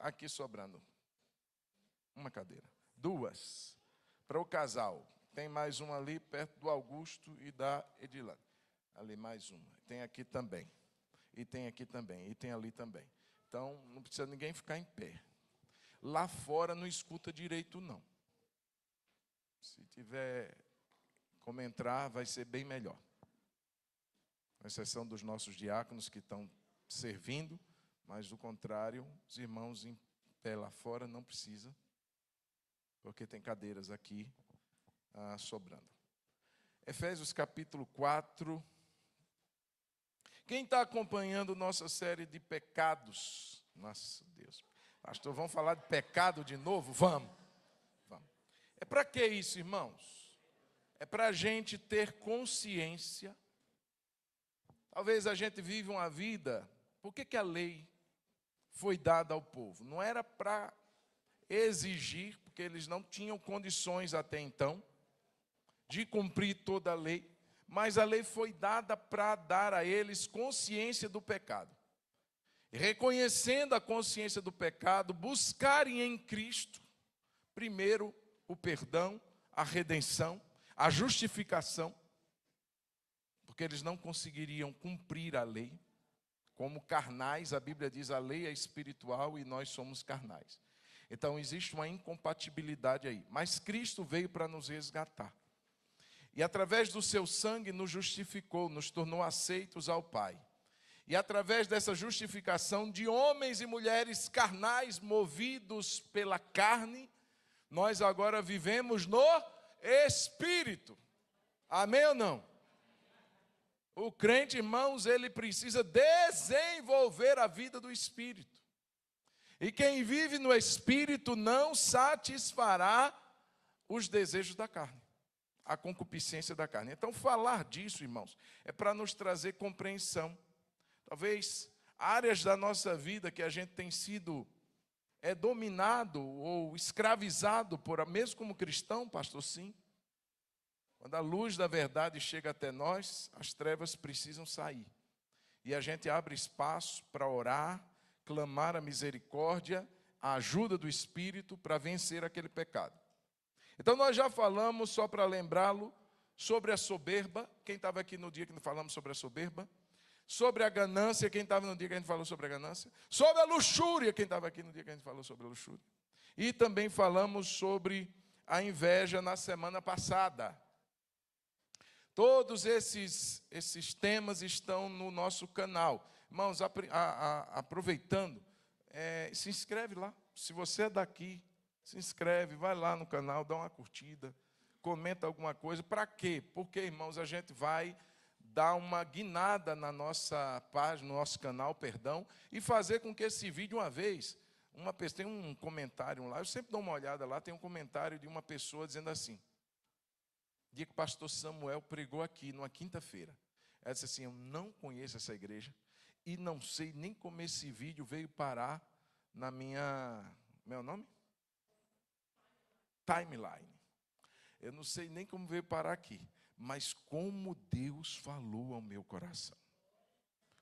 aqui sobrando. Uma cadeira. 2. Para o casal. Tem mais uma ali perto do Augusto e da Edilane. Ali mais uma. Tem aqui também. E tem aqui também. E tem ali também. Então, não precisa ninguém ficar em pé. Lá fora não escuta direito, não. Se tiver como entrar, vai ser bem melhor. Com exceção dos nossos diáconos que estão servindo, mas do contrário, os irmãos em pé lá fora não precisa, porque tem cadeiras aqui sobrando. Efésios capítulo 4. Quem está acompanhando nossa série de pecados? Nossa Deus. Pastor, vamos falar de pecado de novo? Vamos. É para que isso, irmãos? É para a gente ter consciência. Talvez a gente vive uma vida. Por que a lei foi dada ao povo? Não era para exigir, porque eles não tinham condições até então de cumprir toda a lei, mas a lei foi dada para dar a eles consciência do pecado. E reconhecendo a consciência do pecado, buscarem em Cristo, primeiro, o perdão, a redenção, a justificação, porque eles não conseguiriam cumprir a lei. Como carnais, a Bíblia diz, a lei é espiritual e nós somos carnais. Então existe uma incompatibilidade aí. Mas Cristo veio para nos resgatar. E através do seu sangue nos justificou, nos tornou aceitos ao Pai. E através dessa justificação de homens e mulheres carnais movidos pela carne, nós agora vivemos no Espírito. Amém ou não? O crente, irmãos, ele precisa desenvolver a vida do Espírito. E quem vive no Espírito não satisfará os desejos da carne, a concupiscência da carne. Então, falar disso, irmãos, é para nos trazer compreensão. Talvez áreas da nossa vida que a gente tem sido dominado ou escravizado por, mesmo como cristão, pastor, sim. Quando a luz da verdade chega até nós, as trevas precisam sair. E a gente abre espaço para orar, clamar a misericórdia, a ajuda do Espírito para vencer aquele pecado. Então nós já falamos, só para lembrá-lo, sobre a soberba. Quem estava aqui no dia que nós falamos sobre a soberba? Sobre a ganância, quem estava no dia que a gente falou sobre a ganância? Sobre a luxúria, quem estava aqui no dia que a gente falou sobre a luxúria? E também falamos sobre a inveja na semana passada. Todos esses temas estão no nosso canal. Irmãos, aproveitando, se inscreve lá. Se você é daqui, se inscreve, vai lá no canal, dá uma curtida, comenta alguma coisa. Para quê? Porque, irmãos, a gente vai dar uma guinada na nossa página, no nosso canal, perdão, e fazer com que esse vídeo, uma vez, uma pessoa, tem um comentário lá, eu sempre dou uma olhada lá, tem um comentário de uma pessoa dizendo assim, dia que o pastor Samuel pregou aqui, numa quinta-feira. Ela disse assim, eu não conheço essa igreja e não sei nem como esse vídeo veio parar na minha, meu nome? Timeline. Eu não sei nem como veio parar aqui, mas como Deus falou ao meu coração.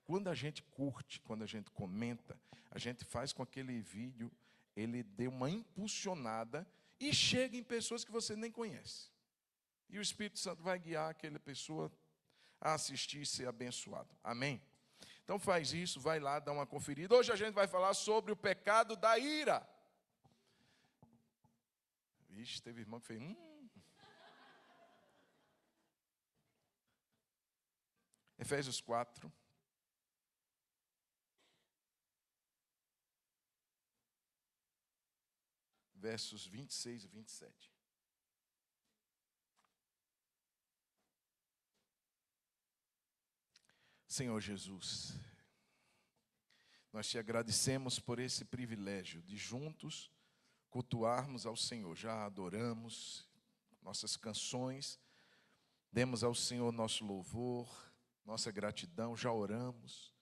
Quando a gente curte, quando a gente comenta, a gente faz com aquele vídeo, ele dê uma impulsionada e chega em pessoas que você nem conhece. E o Espírito Santo vai guiar aquela pessoa a assistir e ser abençoado. Amém? Então faz isso, vai lá, dá uma conferida. Hoje a gente vai falar sobre o pecado da ira. Vixe, teve irmão que fez... Efésios 4. Versos 26 e 27. Senhor Jesus, nós te agradecemos por esse privilégio de juntos cultuarmos ao Senhor. Já adoramos nossas canções, demos ao Senhor nosso louvor, nossa gratidão, já oramos,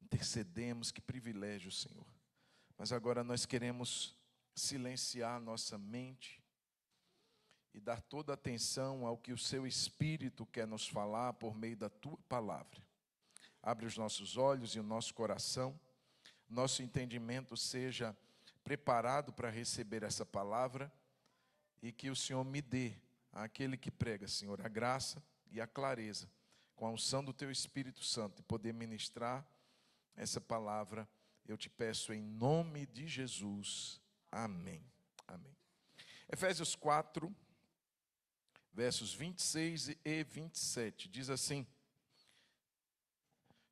intercedemos, que privilégio, Senhor. Mas agora nós queremos silenciar nossa mente e dar toda atenção ao que o Seu Espírito quer nos falar por meio da Tua Palavra. Abre os nossos olhos e o nosso coração, nosso entendimento seja preparado para receber essa palavra e que o Senhor me dê, àquele que prega, Senhor, a graça e a clareza, com a unção do Teu Espírito Santo, e poder ministrar essa palavra. Eu te peço em nome de Jesus. Amém. Amém. Efésios 4, versos 26 e 27, diz assim: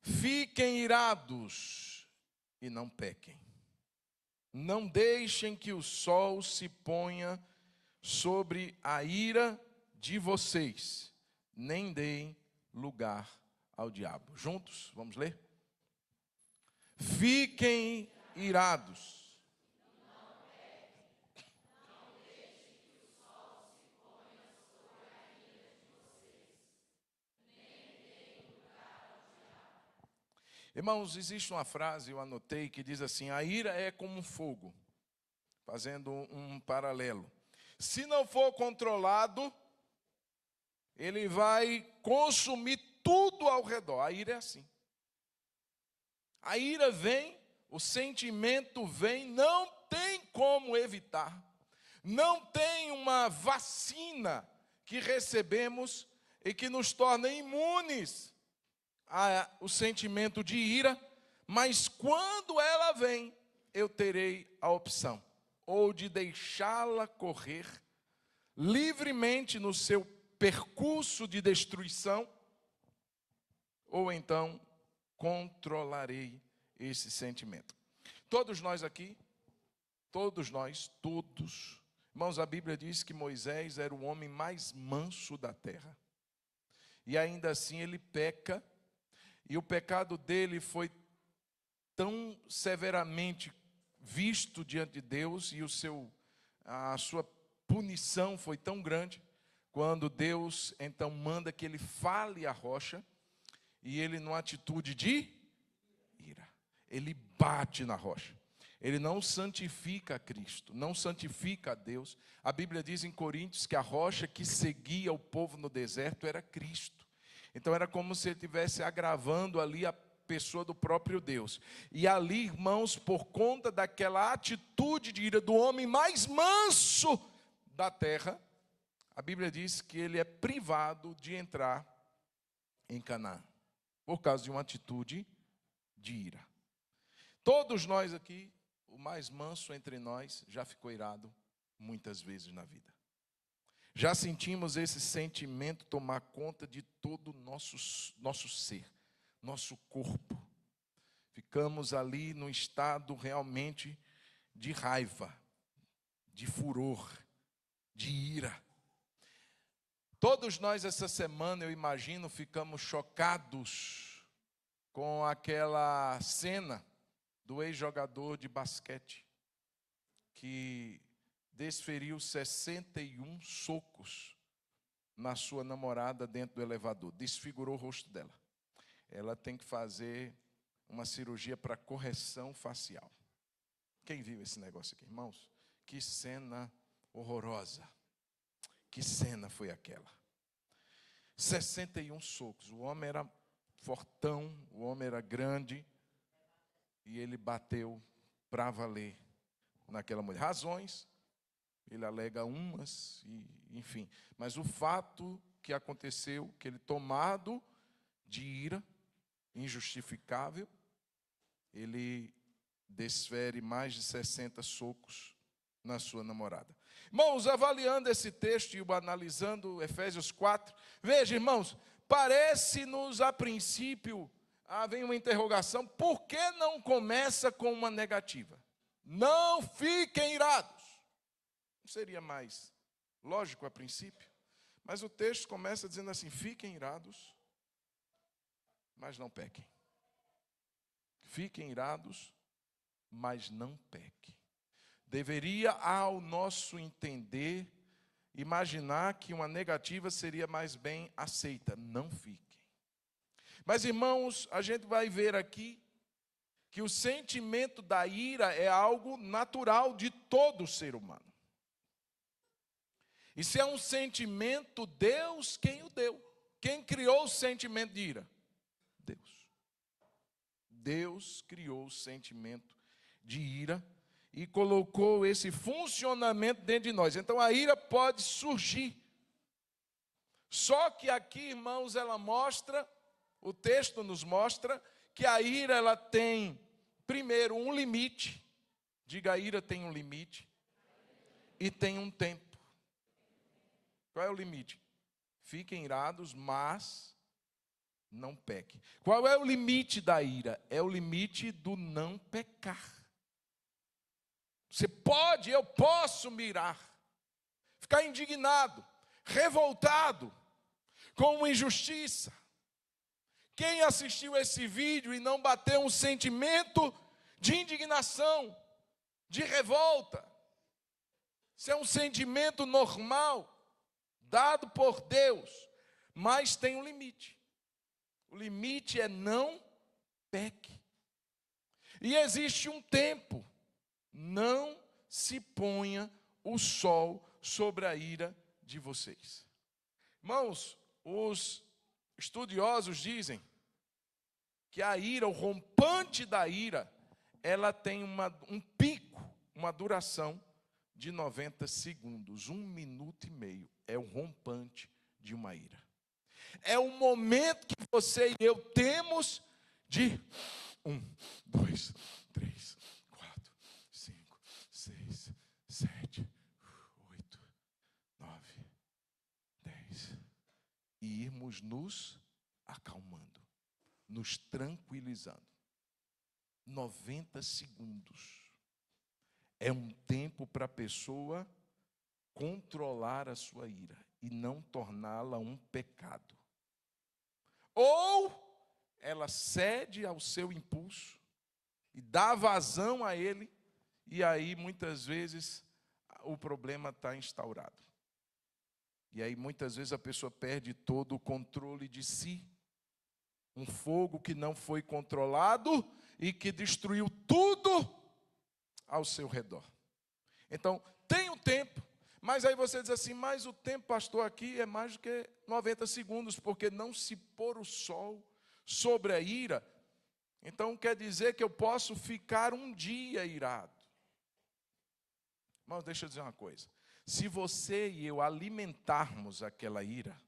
fiquem irados e não pequem. Não deixem que o sol se ponha sobre a ira de vocês, nem deem lugar ao diabo. Juntos, vamos ler? Fiquem irados. Irmãos, existe uma frase, eu anotei, que diz assim: a ira é como um fogo, fazendo um paralelo. Se não for controlado, ele vai consumir tudo ao redor. A ira é assim. A ira vem, o sentimento vem, não tem como evitar. Não tem uma vacina que recebemos e que nos torna imunes o sentimento de ira, mas quando ela vem, eu terei a opção ou de deixá-la correr livremente no seu percurso de destruição, ou então controlarei esse sentimento. Todos nós aqui, todos, irmãos, a Bíblia diz que Moisés era o homem mais manso da terra, e ainda assim ele peca. E o pecado dele foi tão severamente visto diante de Deus, e a sua punição foi tão grande, quando Deus então manda que ele fale a rocha, e ele, numa atitude de ira, ele bate na rocha. Ele não santifica a Cristo, não santifica a Deus. A Bíblia diz em Coríntios que a rocha que seguia o povo no deserto era Cristo. Então era como se ele estivesse agravando ali a pessoa do próprio Deus. E ali, irmãos, por conta daquela atitude de ira do homem mais manso da terra, a Bíblia diz que ele é privado de entrar em Canaã, por causa de uma atitude de ira. Todos nós aqui, o mais manso entre nós, já ficou irado muitas vezes na vida. Já sentimos esse sentimento tomar conta de todo o nosso ser, nosso corpo. Ficamos ali num estado realmente de raiva, de furor, de ira. Todos nós essa semana, eu imagino, ficamos chocados com aquela cena do ex-jogador de basquete que desferiu 61 socos na sua namorada dentro do elevador, desfigurou o rosto dela. Ela tem que fazer uma cirurgia para correção facial. Quem viu esse negócio aqui, irmãos? Que cena horrorosa. Que cena foi aquela? 61 socos. O homem era fortão, o homem era grande, e ele bateu para valer naquela mulher. Razões, ele alega umas, enfim. Mas o fato que aconteceu, que ele, tomado de ira injustificável, ele desfere mais de 60 socos na sua namorada. Irmãos, avaliando esse texto e analisando Efésios 4, veja, irmãos, parece-nos a princípio, vem uma interrogação: por que não começa com uma negativa? Não fiquem irados. Não seria mais lógico a princípio? Mas o texto começa dizendo assim: fiquem irados, mas não pequem. Fiquem irados, mas não pequem. Deveria, ao nosso entender, imaginar que uma negativa seria mais bem aceita. Não fiquem. Mas, irmãos, a gente vai ver aqui que o sentimento da ira é algo natural de todo ser humano. E se é um sentimento, Deus quem o deu? Quem criou o sentimento de ira? Deus. Deus criou o sentimento de ira, e colocou esse funcionamento dentro de nós. Então a ira pode surgir. Só que aqui, irmãos, ela mostra, o texto nos mostra, que a ira ela tem, primeiro, um limite. Diga, a ira tem um limite. E tem um tempo. Qual é o limite? Fiquem irados, mas não pequem. Qual é o limite da ira? É o limite do não pecar. Você pode, eu posso me irar, ficar indignado, revoltado, com uma injustiça. Quem assistiu esse vídeo e não bateu um sentimento de indignação, de revolta? Isso é um sentimento normal, dado por Deus, mas tem um limite. O limite é não peque. E existe um tempo. Não se ponha o sol sobre a ira de vocês. Irmãos, os estudiosos dizem que a ira, o rompante da ira, ela tem um pico, uma duração de 90 segundos, 1 minuto e meio. É o rompante de uma ira. É o momento que você e eu temos de 1, 2, 3, 4, 5, 6, 7, 8, 9, 10. E irmos nos acalmando, nos tranquilizando. 90 segundos. É um tempo para a pessoa controlar a sua ira e não torná-la um pecado. Ou ela cede ao seu impulso e dá vazão a ele, e aí muitas vezes o problema está instaurado. E aí muitas vezes a pessoa perde todo o controle de si. Um fogo que não foi controlado e que destruiu tudo ao seu redor. Então, tem um tempo, mas aí você diz assim, mas o tempo, pastor, aqui é mais do que 90 segundos, porque não se pôr o sol sobre a ira, então quer dizer que eu posso ficar um dia irado. Mas deixa eu dizer uma coisa, se você e eu alimentarmos aquela ira,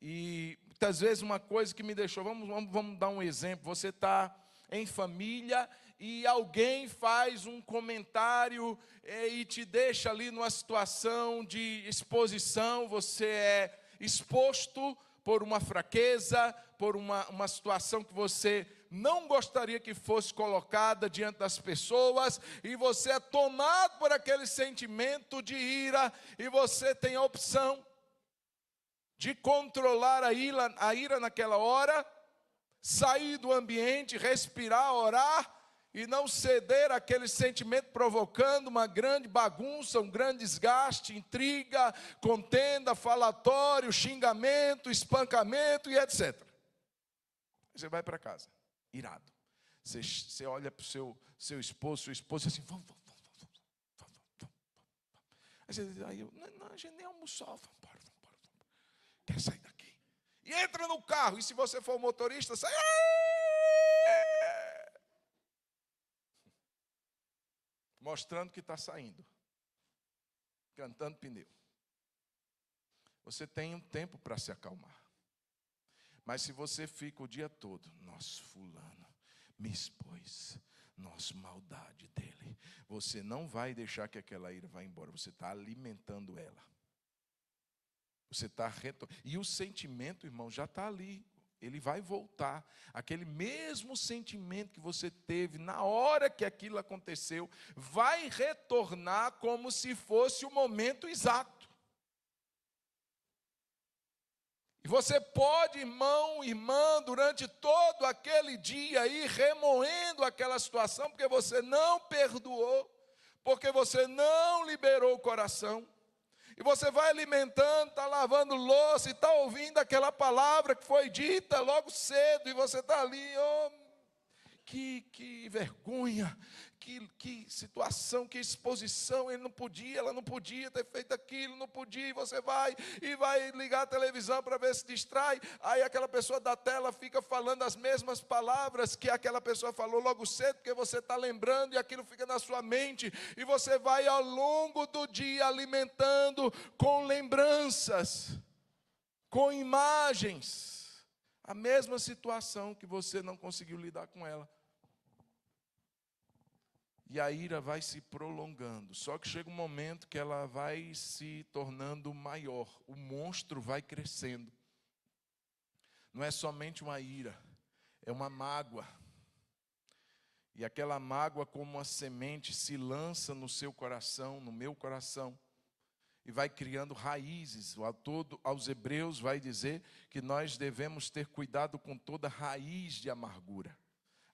e muitas vezes uma coisa que me deixou, vamos dar um exemplo, você está em família e alguém faz um comentário e te deixa ali numa situação de exposição, você é exposto por uma fraqueza, por uma situação que você não gostaria que fosse colocada diante das pessoas, e você é tomado por aquele sentimento de ira, e você tem a opção de controlar a ira naquela hora, sair do ambiente, respirar, orar, e não ceder àquele sentimento provocando uma grande bagunça, um grande desgaste, intriga, contenda, falatório, xingamento, espancamento e etc. Você vai para casa, irado. Você olha para o seu esposo, sua esposa, assim, vamos. Aí você diz, não, a gente nem almoçou, vamos embora. Quer sair daqui? E entra no carro, e se você for motorista, sai. Mostrando que está saindo, cantando pneu. Você tem um tempo para se acalmar. Mas se você fica o dia todo, nossa, fulano me expôs, nossa, maldade dele, você não vai deixar que aquela ira vá embora, você está alimentando ela. Você está e o sentimento, irmão, já está ali. Ele vai voltar. Aquele mesmo sentimento que você teve na hora que aquilo aconteceu, vai retornar como se fosse o momento exato. E você pode, irmão, irmã, durante todo aquele dia ir remoendo aquela situação, porque você não perdoou, porque você não liberou o coração. E você vai alimentando, está lavando louça e está ouvindo aquela palavra que foi dita logo cedo. E você está ali, que vergonha, que situação, que exposição, ele não podia, ela não podia ter feito aquilo, não podia, e você vai ligar a televisão para ver se distrai, aí aquela pessoa da tela fica falando as mesmas palavras que aquela pessoa falou logo cedo, porque você está lembrando e aquilo fica na sua mente, e você vai ao longo do dia alimentando com lembranças, com imagens, a mesma situação que você não conseguiu lidar com ela. E a ira vai se prolongando. Só que chega um momento que ela vai se tornando maior. O monstro vai crescendo. Não é somente uma ira, é uma mágoa. E aquela mágoa, como uma semente, se lança no seu coração, no meu coração, e vai criando raízes. O autor aos Hebreus vai dizer que nós devemos ter cuidado com toda raiz de amargura.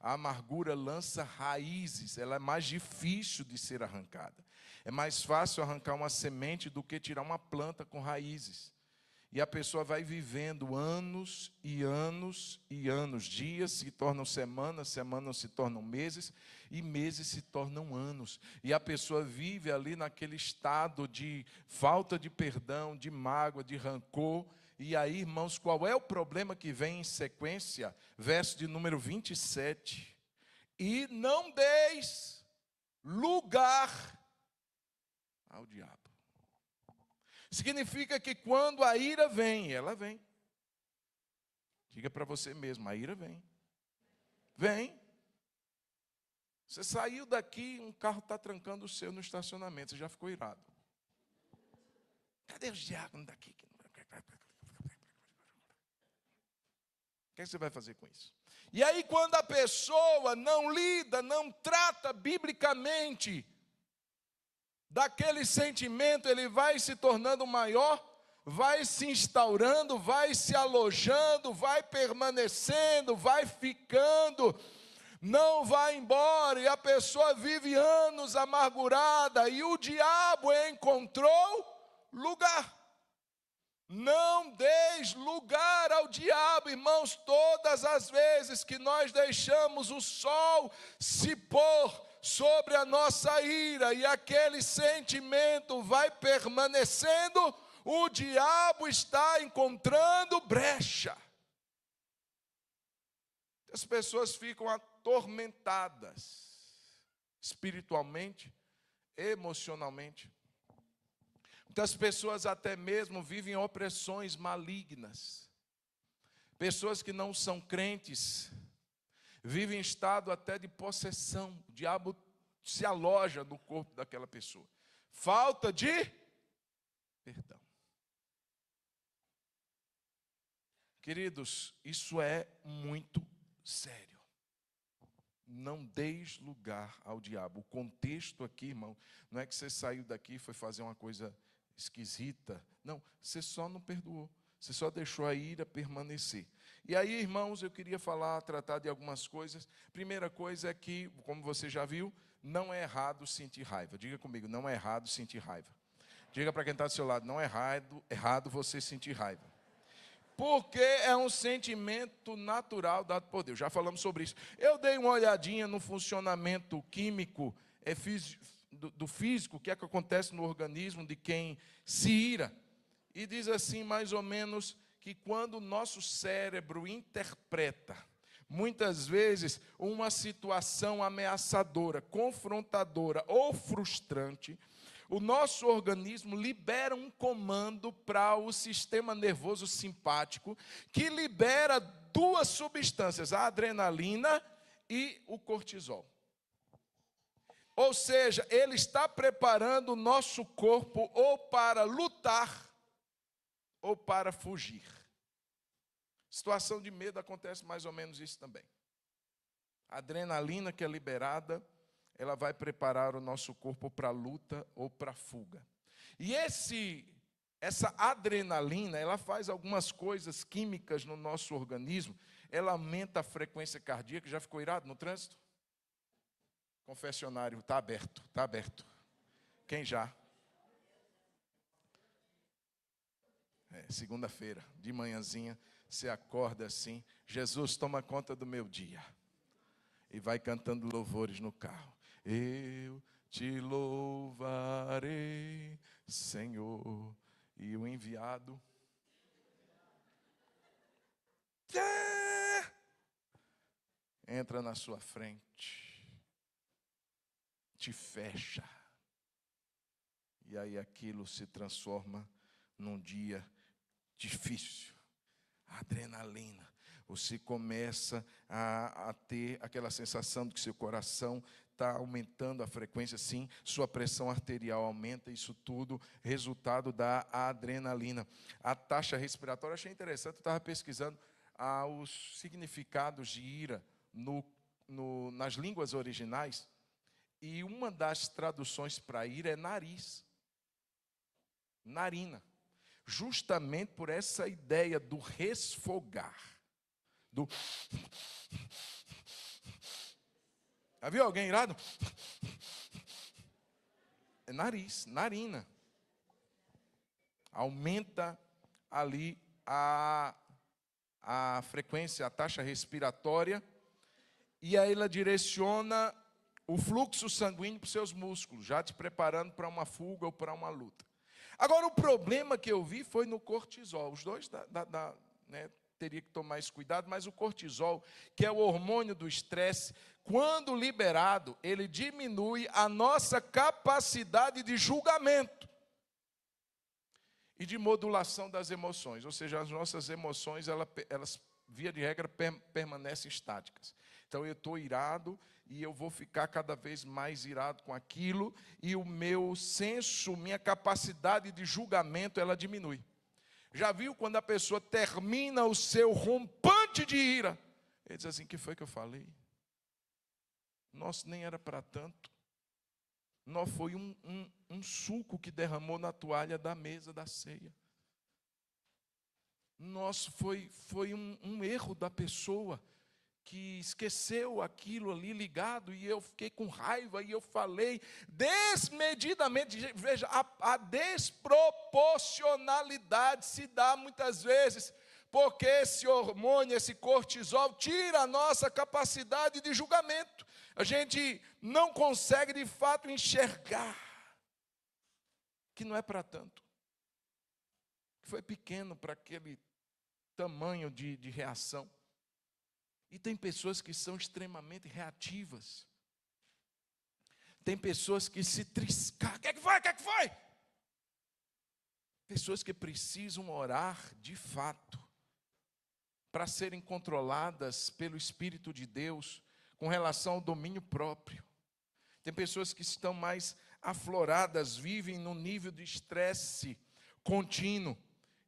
A amargura lança raízes, ela é mais difícil de ser arrancada. É mais fácil arrancar uma semente do que tirar uma planta com raízes. E a pessoa vai vivendo anos e anos e anos. Dias se tornam semanas, semanas se tornam meses, e meses se tornam anos. E a pessoa vive ali naquele estado de falta de perdão, de mágoa, de rancor. E aí, irmãos, qual é o problema que vem em sequência? Verso de número 27. E não deis lugar ao diabo. Significa que quando a ira vem, ela vem. Diga para você mesmo, a ira vem. Vem. Você saiu daqui, um carro está trancando o seu no estacionamento, você já ficou irado. Cadê os diáconos daqui? O que você vai fazer com isso? E aí, quando a pessoa não lida, não trata biblicamente daquele sentimento, ele vai se tornando maior, vai se instaurando, vai se alojando, vai permanecendo, vai ficando, não vai embora, e a pessoa vive anos amargurada, e o diabo encontrou lugar. Não deis lugar ao diabo, irmãos. Todas as vezes que nós deixamos o sol se pôr sobre a nossa ira e aquele sentimento vai permanecendo, o diabo está encontrando brecha. As pessoas ficam atormentadas espiritualmente, emocionalmente. Muitas pessoas até mesmo vivem opressões malignas. Pessoas que não são crentes vivem em estado até de possessão. O diabo se aloja no corpo daquela pessoa. Falta de perdão. Queridos, isso é muito sério. Não deis lugar ao diabo. O contexto aqui, irmão, não é que você saiu daqui e foi fazer uma coisa esquisita. Não, você só não perdoou. Você só deixou a ira permanecer. E aí, irmãos, eu queria tratar de algumas coisas. Primeira coisa é que, como você já viu, não é errado sentir raiva. Diga comigo, não é errado sentir raiva. Diga para quem está do seu lado, não é errado você sentir raiva. Porque é um sentimento natural dado por Deus. Já falamos sobre isso. Eu dei uma olhadinha no funcionamento químico do físico, o que é que acontece no organismo de quem se ira. E diz assim, mais ou menos, que quando o nosso cérebro interpreta, muitas vezes, uma situação ameaçadora, confrontadora ou frustrante, o nosso organismo libera um comando para o sistema nervoso simpático, que libera duas substâncias, a adrenalina e o cortisol. Ou seja, ele está preparando o nosso corpo ou para lutar ou para fugir. Situação de medo acontece mais ou menos isso também. A adrenalina que é liberada, ela vai preparar o nosso corpo para a luta ou para a fuga. E essa adrenalina, ela faz algumas coisas químicas no nosso organismo. Ela aumenta a frequência cardíaca. Já ficou irado no trânsito? Confessionário, está aberto, está aberto. Quem já? Segunda-feira, de manhãzinha, você acorda assim, Jesus toma conta do meu dia. E vai cantando louvores no carro. Eu te louvarei, Senhor. E o enviado entra na sua frente, te fecha. E aí aquilo se transforma num dia difícil. Adrenalina. Você começa a ter aquela sensação de que seu coração está aumentando a frequência, sim, sua pressão arterial aumenta, isso tudo resultado da adrenalina. A taxa respiratória, achei interessante, eu estava pesquisando os significados de ira nas línguas originais, e uma das traduções para ira é nariz, narina, justamente por essa ideia do resfogar, do... Já viu alguém irado? É nariz, narina. Aumenta ali a frequência, a taxa respiratória, e aí ela direciona o fluxo sanguíneo para os seus músculos, já te preparando para uma fuga ou para uma luta. Agora, o problema que eu vi foi no cortisol. Os dois né, teria que tomar esse cuidado, mas o cortisol, que é o hormônio do estresse, quando liberado, ele diminui a nossa capacidade de julgamento e de modulação das emoções. Ou seja, as nossas emoções, elas via de regra, permanecem estáticas. Então, eu estou irado e eu vou ficar cada vez mais irado com aquilo, e o meu senso, minha capacidade de julgamento, ela diminui. Já viu quando a pessoa termina o seu rompante de ira? Ele diz assim: o que foi que eu falei? Nossa, nem era para tanto. Não foi um suco que derramou na toalha da mesa da ceia. Nossa, foi um erro da pessoa que esqueceu aquilo ali ligado, e eu fiquei com raiva, e eu falei desmedidamente. Veja, a desproporcionalidade se dá muitas vezes porque esse hormônio, esse cortisol, tira a nossa capacidade de julgamento. A gente não consegue de fato enxergar que não é para tanto, que foi pequeno para aquele tamanho de reação. E tem pessoas que são extremamente reativas. Tem pessoas que se triscam. O que é que foi? O que é que foi? Pessoas que precisam orar de fato para serem controladas pelo Espírito de Deus com relação ao domínio próprio. Tem pessoas que estão mais afloradas, vivem num nível de estresse contínuo.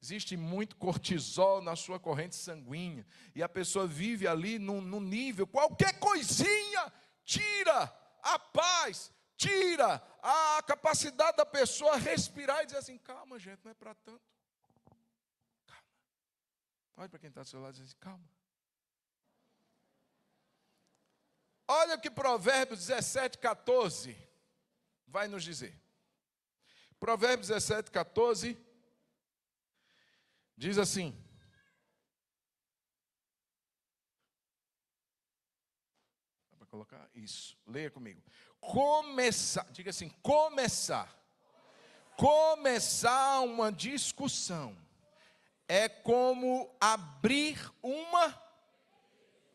Existe muito cortisol na sua corrente sanguínea, e a pessoa vive ali num nível, qualquer coisinha tira a paz, tira a capacidade da pessoa respirar e dizer assim: calma, gente, não é para tanto. Calma. Olha para quem está do seu lado e diz assim: calma. Olha o que Provérbios 17, 14 vai nos dizer. Provérbios 17, 14 diz assim: dá para colocar isso, leia comigo. Começar, diga assim, começar uma discussão é como abrir uma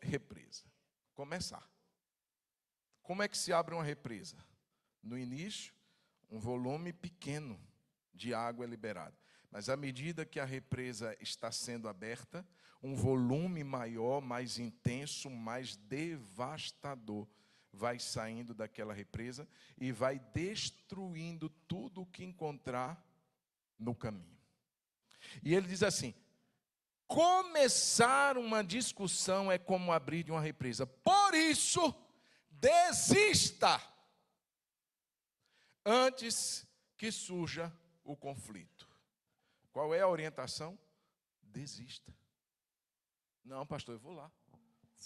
represa. Começar. Como é que se abre uma represa? No início, um volume pequeno de água é liberado. Mas à medida que a represa está sendo aberta, um volume maior, mais intenso, mais devastador vai saindo daquela represa e vai destruindo tudo o que encontrar no caminho. E ele diz assim: começar uma discussão é como abrir de uma represa. Por isso, desista antes que surja o conflito. Qual é a orientação? Desista. Não, pastor, eu vou lá.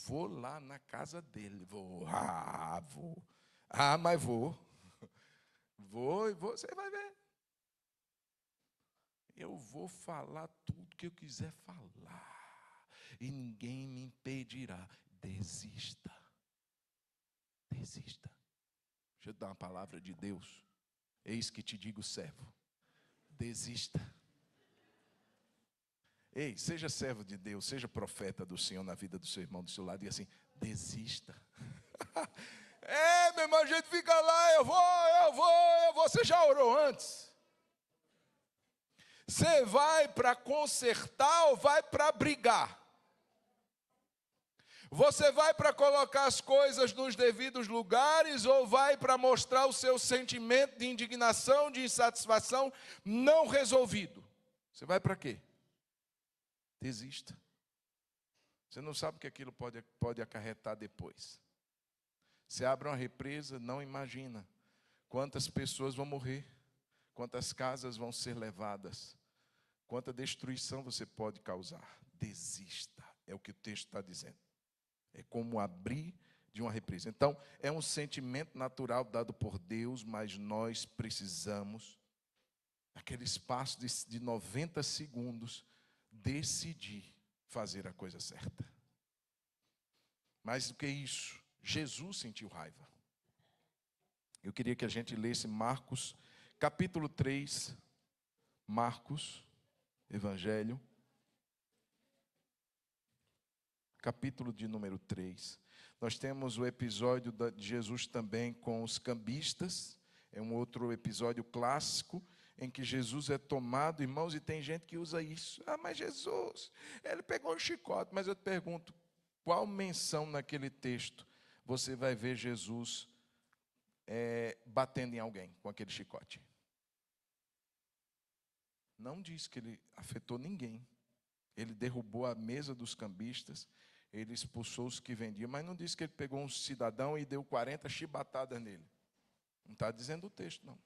Vou lá na casa dele. Vou. Mas vou. Vou, você vai ver. Eu vou falar tudo que eu quiser falar. E ninguém me impedirá. Desista. Desista. Deixa eu dar uma palavra de Deus. Eis que te digo, servo, desista. Ei, seja servo de Deus, seja profeta do Senhor na vida do seu irmão do seu lado, e assim, desista. Meu irmão, a gente fica lá, eu vou. Você já orou antes? Você vai para consertar ou vai para brigar? Você vai para colocar as coisas nos devidos lugares ou vai para mostrar o seu sentimento de indignação, de insatisfação não resolvido? Você vai para quê? Desista. Você não sabe o que aquilo pode acarretar depois. Você abre uma represa, não imagina quantas pessoas vão morrer, quantas casas vão ser levadas, quanta destruição você pode causar. Desista, é o que o texto está dizendo. É como abrir de uma represa. Então, é um sentimento natural dado por Deus, mas nós precisamos, naquele espaço de 90 segundos, decidir fazer a coisa certa. Mais do que isso, Jesus sentiu raiva. Eu queria que a gente lesse Marcos, capítulo 3, Marcos, Evangelho, capítulo de número 3. Nós temos o episódio de Jesus também com os cambistas, é um outro episódio clássico, em que Jesus é tomado, irmãos, e tem gente que usa isso. Mas Jesus, ele pegou um chicote. Mas eu te pergunto, qual menção naquele texto você vai ver Jesus batendo em alguém com aquele chicote? Não diz que ele afetou ninguém. Ele derrubou a mesa dos cambistas, ele expulsou os que vendiam, mas não diz que ele pegou um cidadão e deu 40 chibatadas nele. Não está dizendo o texto, não.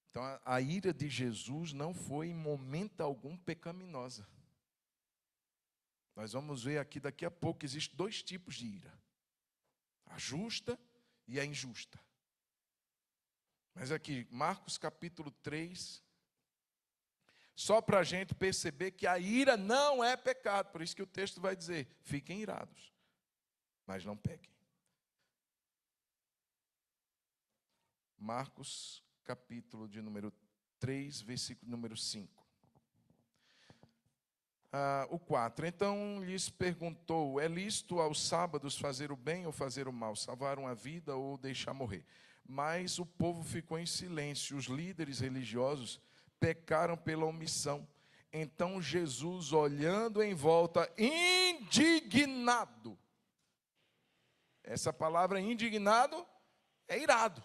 Então, a ira de Jesus não foi em momento algum pecaminosa. Nós vamos ver aqui daqui a pouco que existem dois tipos de ira. A justa e a injusta. Mas aqui, Marcos capítulo 3, só para a gente perceber que a ira não é pecado. Por isso que o texto vai dizer, fiquem irados, mas não pequem. Marcos capítulo de número 3, versículo número 5. O 4. Então lhes perguntou, é lícito aos sábados fazer o bem ou fazer o mal, salvar uma vida ou deixar morrer? Mas o povo ficou em silêncio, os líderes religiosos pecaram pela omissão. Então Jesus, olhando em volta, indignado. Essa palavra indignado é irado.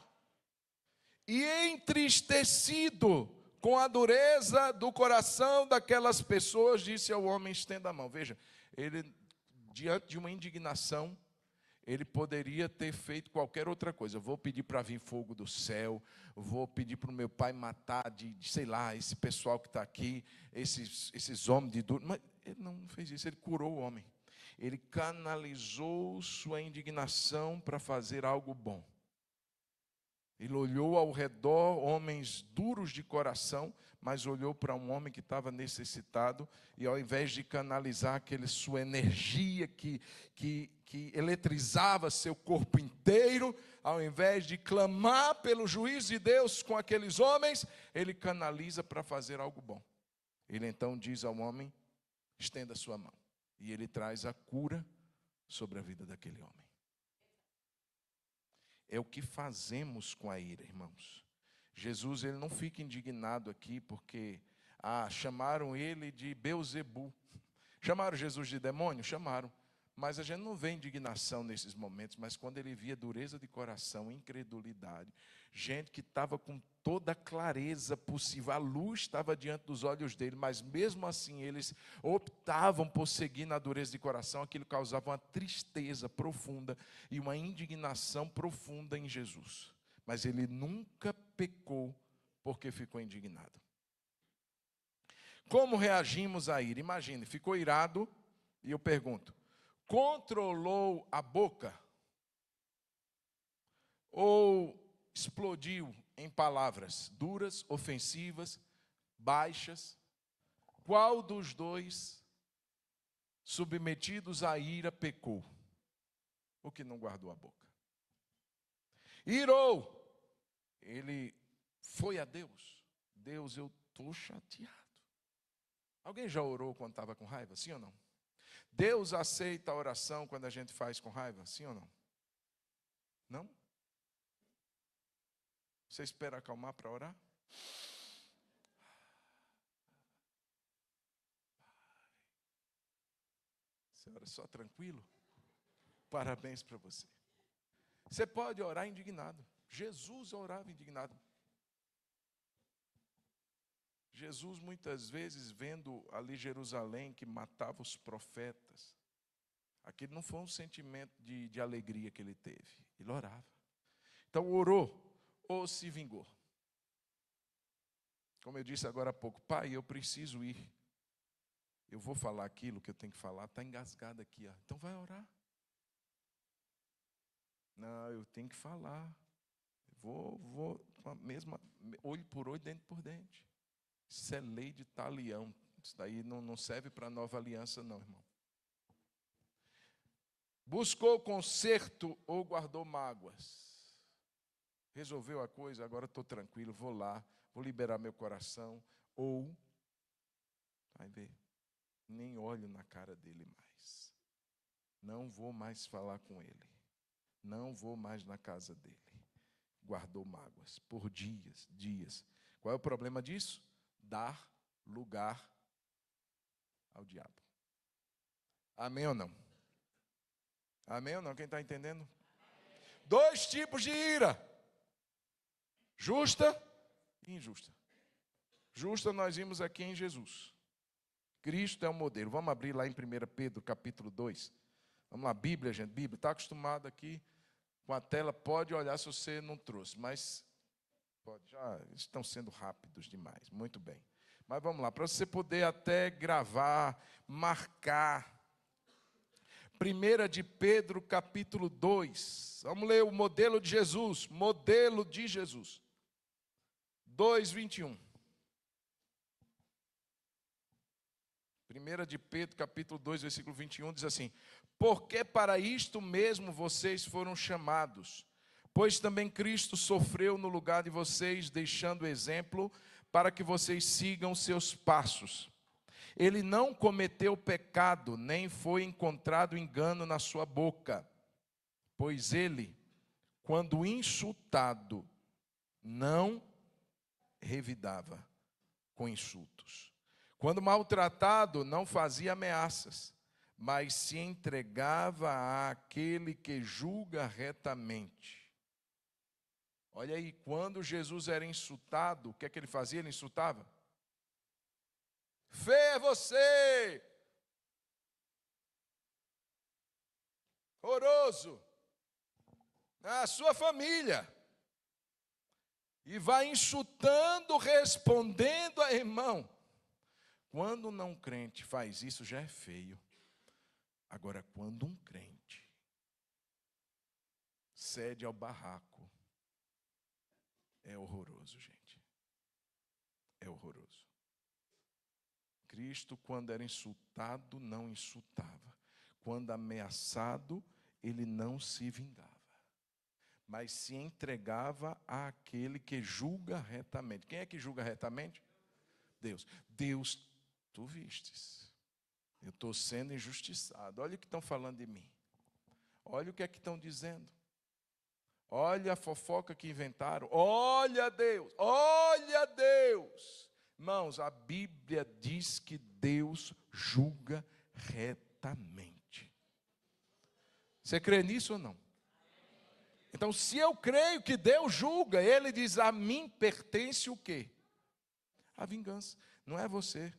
E entristecido com a dureza do coração daquelas pessoas, disse ao homem, estenda a mão. Veja, ele, diante de uma indignação, ele poderia ter feito qualquer outra coisa. Eu vou pedir para vir fogo do céu, vou pedir para o meu pai matar, sei lá, esse pessoal que está aqui, esses homens de duro. Mas ele não fez isso, ele curou o homem. Ele canalizou sua indignação para fazer algo bom. Ele olhou ao redor, homens duros de coração, mas olhou para um homem que estava necessitado, e ao invés de canalizar aquela sua energia que eletrizava seu corpo inteiro, ao invés de clamar pelo juízo de Deus com aqueles homens, ele canaliza para fazer algo bom. Ele então diz ao homem, estenda a sua mão. E ele traz a cura sobre a vida daquele homem. É o que fazemos com a ira, irmãos. Jesus, ele não fica indignado aqui porque chamaram ele de Beelzebu. Chamaram Jesus de demônio? Chamaram. Mas a gente não vê indignação nesses momentos, mas quando ele via dureza de coração, incredulidade, gente que estava com toda a clareza possível, a luz estava diante dos olhos dele, mas mesmo assim eles optavam por seguir na dureza de coração, aquilo causava uma tristeza profunda e uma indignação profunda em Jesus. Mas ele nunca pecou porque ficou indignado. Como reagimos à ira? Imagine, ficou irado e eu pergunto, controlou a boca? Ou explodiu em palavras duras, ofensivas, baixas? Qual dos dois, submetidos à ira, pecou? O que não guardou a boca? irou. Ele foi a Deus. Deus, eu estou chateado. Alguém já orou quando estava com raiva? Sim ou não? Deus aceita a oração quando a gente faz com raiva? Sim ou não? Não? Você espera acalmar para orar? Você ora só tranquilo? Parabéns para você. Você pode orar indignado. Jesus orava indignado. Jesus muitas vezes vendo ali Jerusalém que matava os profetas. Aquele não foi um sentimento de alegria que ele teve. Ele orava. Então orou ou se vingou. Como eu disse agora há pouco, pai, eu preciso ir. Eu vou falar aquilo que eu tenho que falar, está engasgado aqui. Ó. Então vai orar. Não, eu tenho que falar. Vou com a mesma, olho por olho, dente por dente. Isso é lei de talião. Isso daí não serve para a nova aliança, não, irmão. Buscou conserto ou guardou mágoas? Resolveu a coisa, agora estou tranquilo, vou lá, vou liberar meu coração. Ou, vai ver, nem olho na cara dele mais. Não vou mais falar com ele. Não vou mais na casa dele. Guardou mágoas por dias. Qual é o problema disso? Dar lugar ao diabo. Amém ou não? Amém ou não? Quem está entendendo? Amém. 2 tipos de ira. Justa e injusta. Justa nós vimos aqui em Jesus. Cristo é o modelo. Vamos abrir lá em 1 Pedro, capítulo 2. Vamos lá, Bíblia, gente. Bíblia. Está acostumado aqui com a tela? Pode olhar se você não trouxe. Mas pode, já estão sendo rápidos demais. Muito bem. Mas vamos lá, para você poder até gravar, marcar. 1 de Pedro, capítulo 2. Vamos ler o modelo de Jesus. Modelo de Jesus. 2:21. 1 de Pedro, capítulo 2, versículo 21, diz assim: porque para isto mesmo vocês foram chamados, pois também Cristo sofreu no lugar de vocês, deixando exemplo para que vocês sigam seus passos. Ele não cometeu pecado, nem foi encontrado engano na sua boca, pois ele, quando insultado, não revidava com insultos. Quando maltratado, não fazia ameaças, mas se entregava àquele que julga retamente. Olha aí, quando Jesus era insultado, o que é que ele fazia? Ele insultava. Feio é você! Horroroso! A sua família! E vai insultando, respondendo a irmão. Quando um não crente faz isso, já é feio. Agora, quando um crente cede ao barraco, é horroroso, gente. É horroroso. Cristo, quando era insultado, não insultava. Quando ameaçado, ele não se vingava, mas se entregava àquele que julga retamente. Quem é que julga retamente? Deus. Deus, tu vistes. Eu estou sendo injustiçado. Olha o que estão falando de mim. Olha o que é que estão dizendo. Olha a fofoca que inventaram. Olha Deus. Olha Deus. Irmãos, a Bíblia diz que Deus julga retamente. Você crê nisso ou não? Então, se eu creio que Deus julga, Ele diz, a mim pertence o quê? A vingança. Não é a você,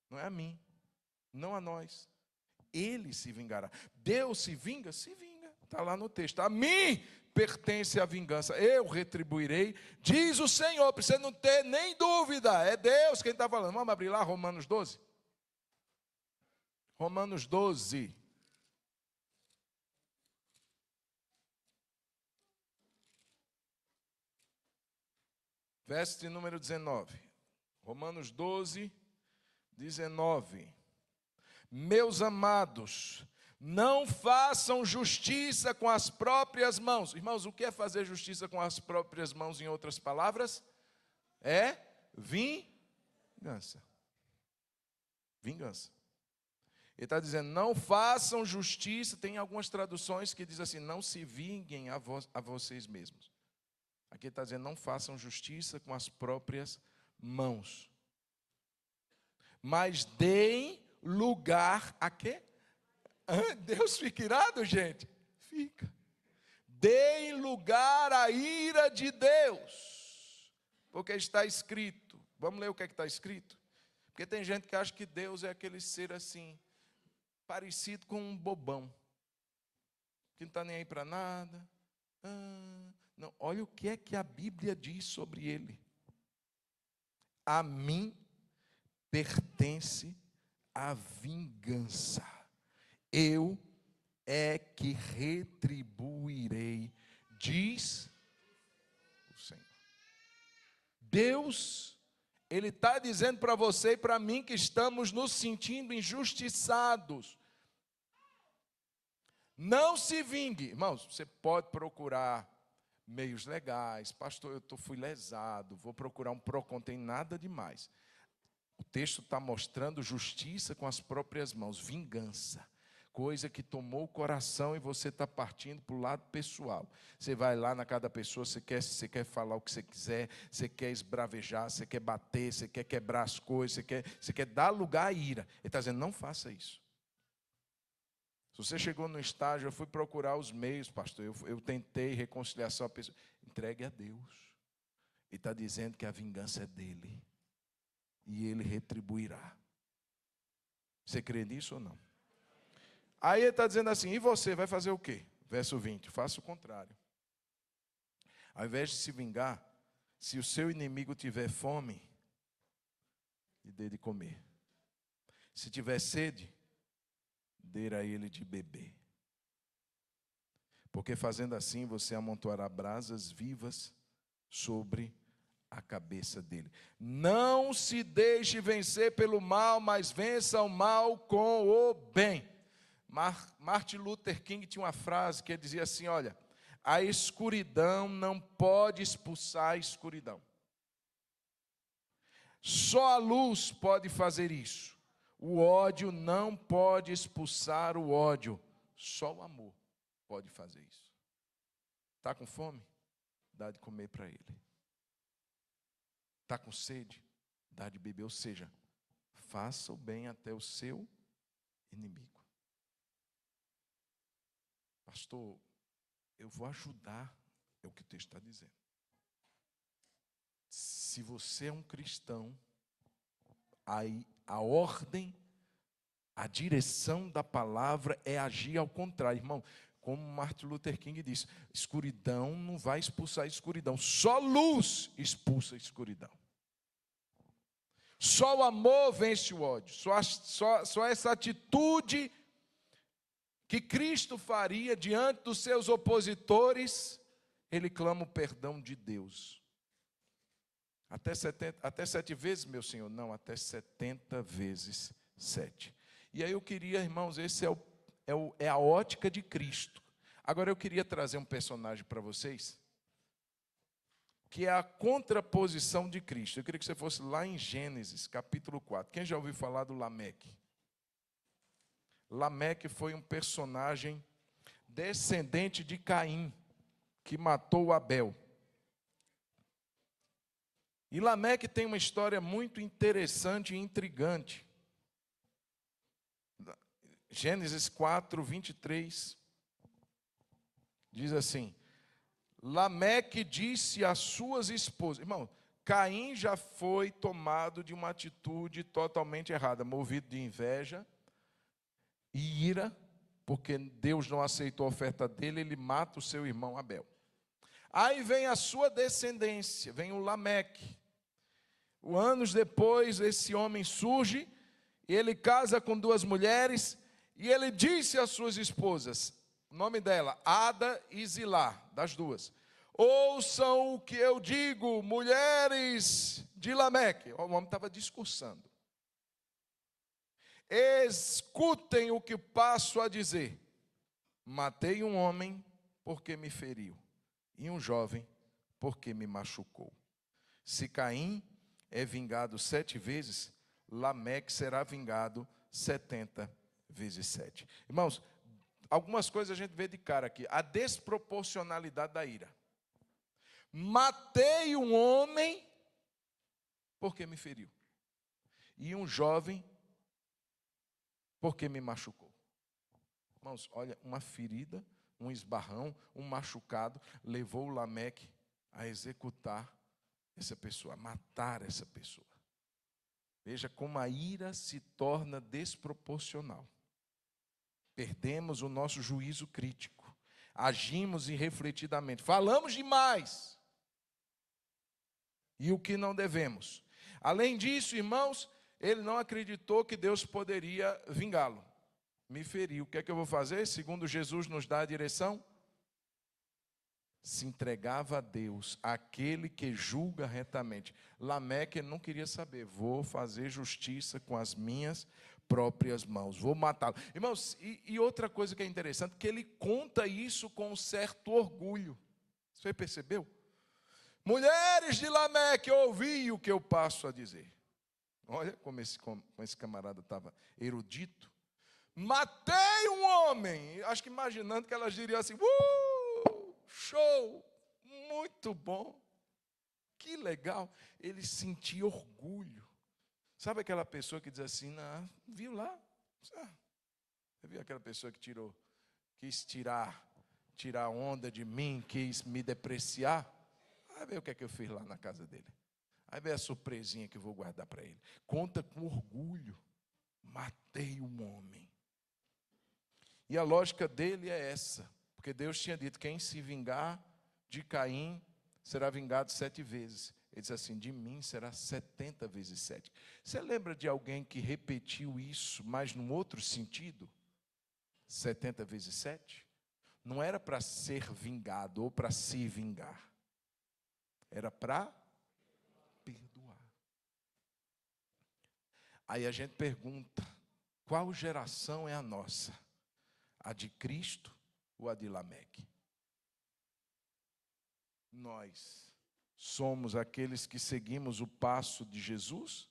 não é a mim, não a nós. Ele se vingará. Deus se vinga? Se vinga. Está lá no texto. A mim pertence a vingança. Eu retribuirei, diz o Senhor. Para você não ter nem dúvida. É Deus quem está falando. Vamos abrir lá Romanos 12. Romanos 12. Verso de número 19. Romanos 12, 19. Meus amados, Não façam justiça com as próprias mãos. Irmãos, o que é fazer justiça com as próprias mãos, em outras palavras? É vingança. Vingança. Ele está dizendo, não façam justiça. Tem algumas traduções que dizem assim, não se vinguem a vocês mesmos. Aqui ele está dizendo, não façam justiça com as próprias mãos. Mas deem lugar a quê? Deus fica irado, gente? Fica. Deem lugar à ira de Deus. Porque está escrito. Vamos ler o que é que está escrito? Porque tem gente que acha que Deus é aquele ser assim, parecido com um bobão. Que não está nem aí para nada. Não, olha o que é que a Bíblia diz sobre ele. A mim pertence a vingança. Eu é que retribuirei, diz o Senhor. Deus, Ele está dizendo para você e para mim que estamos nos sentindo injustiçados. Não se vingue. Irmãos, você pode procurar meios legais. Pastor, fui lesado, vou procurar um PROCON, tem nada demais. O texto está mostrando justiça com as próprias mãos, vingança. Coisa que tomou o coração e você está partindo para o lado pessoal. Você vai lá na casa da pessoa, você quer falar o que você quiser, você quer esbravejar, você quer bater, você quer quebrar as coisas, você quer dar lugar à ira. Ele está dizendo, não faça isso. Se você chegou no estágio, eu fui procurar os meios, pastor, eu tentei reconciliação, a pessoa, entregue a Deus. Ele está dizendo que a vingança é dele. E ele retribuirá. Você crê nisso ou não? Aí ele está dizendo assim, e você vai fazer o quê? Verso 20, faça o contrário. Ao invés de se vingar, se o seu inimigo tiver fome, lhe dê de comer. Se tiver sede, dê a ele de beber. Porque fazendo assim, você amontoará brasas vivas sobre a cabeça dele. Não se deixe vencer pelo mal, mas vença o mal com o bem. Martin Luther King tinha uma frase que ele dizia assim, olha, a escuridão não pode expulsar a escuridão. Só a luz pode fazer isso. O ódio não pode expulsar o ódio. Só o amor pode fazer isso. Está com fome? Dá de comer para ele. Está com sede? Dá de beber. Ou seja, faça o bem até o seu inimigo. Pastor, eu vou ajudar, é o que o texto está dizendo. Se você é um cristão, aí a ordem, a direção da palavra é agir ao contrário. Irmão, como Martin Luther King disse, escuridão não vai expulsar a escuridão, só luz expulsa a escuridão. Só o amor vence o ódio, só essa atitude que Cristo faria diante dos seus opositores, ele clama o perdão de Deus. Até 7 vezes, meu Senhor? Não, até 70 vezes 7. E aí eu queria, irmãos, esse é a ótica de Cristo. Agora eu queria trazer um personagem para vocês, que é a contraposição de Cristo. Eu queria que você fosse lá em Gênesis, capítulo 4. Quem já ouviu falar do Lameque? Lameque foi um personagem descendente de Caim, que matou Abel. E Lameque tem uma história muito interessante e intrigante. Gênesis 4, 23, diz assim, Lameque disse às suas esposas, irmão, Caim já foi tomado de uma atitude totalmente errada, movido de inveja e ira, porque Deus não aceitou a oferta dele, ele mata o seu irmão Abel. Aí vem a sua descendência, vem o Lameque. Anos depois, esse homem surge, e ele casa com 2 mulheres, e ele disse às suas esposas, o nome dela, Ada e Zilá, das 2. Ouçam o que eu digo, mulheres de Lameque. O homem estava discursando. Escutem o que passo a dizer. Matei um homem porque me feriu, e um jovem porque me machucou. Se Caim é vingado 7 vezes, Lameque será vingado 70 vezes 7. Irmãos, algumas coisas a gente vê de cara aqui. A desproporcionalidade da ira. Matei um homem porque me feriu, e um jovem porque me machucou. Irmãos, olha, uma ferida, um esbarrão, um machucado, levou o Lameque a executar essa pessoa, a matar essa pessoa. Veja como a ira se torna desproporcional. Perdemos o nosso juízo crítico, agimos irrefletidamente, falamos demais, e o que não devemos. Além disso, irmãos, ele não acreditou que Deus poderia vingá-lo. Me feriu, o que é que eu vou fazer? Segundo Jesus nos dá a direção, se entregava a Deus, aquele que julga retamente. Lameque não queria saber, vou fazer justiça com as minhas próprias mãos, vou matá-lo. Irmãos, e outra coisa que é interessante, que ele conta isso com um certo orgulho. Você percebeu? Mulheres de Lameque, ouvi o que eu passo a dizer. Olha como esse camarada estava erudito. Matei um homem. Acho que imaginando que elas diriam assim, show, muito bom, que legal. Ele sentia orgulho. Sabe aquela pessoa que diz assim, não, viu lá? Você viu aquela pessoa que quis tirar onda de mim, quis me depreciar? Vai ver o que é que eu fiz lá na casa dele. Aí vem a surpresinha que eu vou guardar para ele. Conta com orgulho. Matei um homem. E a lógica dele é essa. Porque Deus tinha dito, quem se vingar de Caim será vingado 7 vezes. Ele diz assim, de mim será 70 vezes 7. Você lembra de alguém que repetiu isso, mas num outro sentido? 70 vezes 7? Não era para ser vingado ou para se vingar. Era para perdoar. Aí a gente pergunta, qual geração é a nossa? A de Cristo ou a de Lameque? Nós somos aqueles que seguimos o passo de Jesus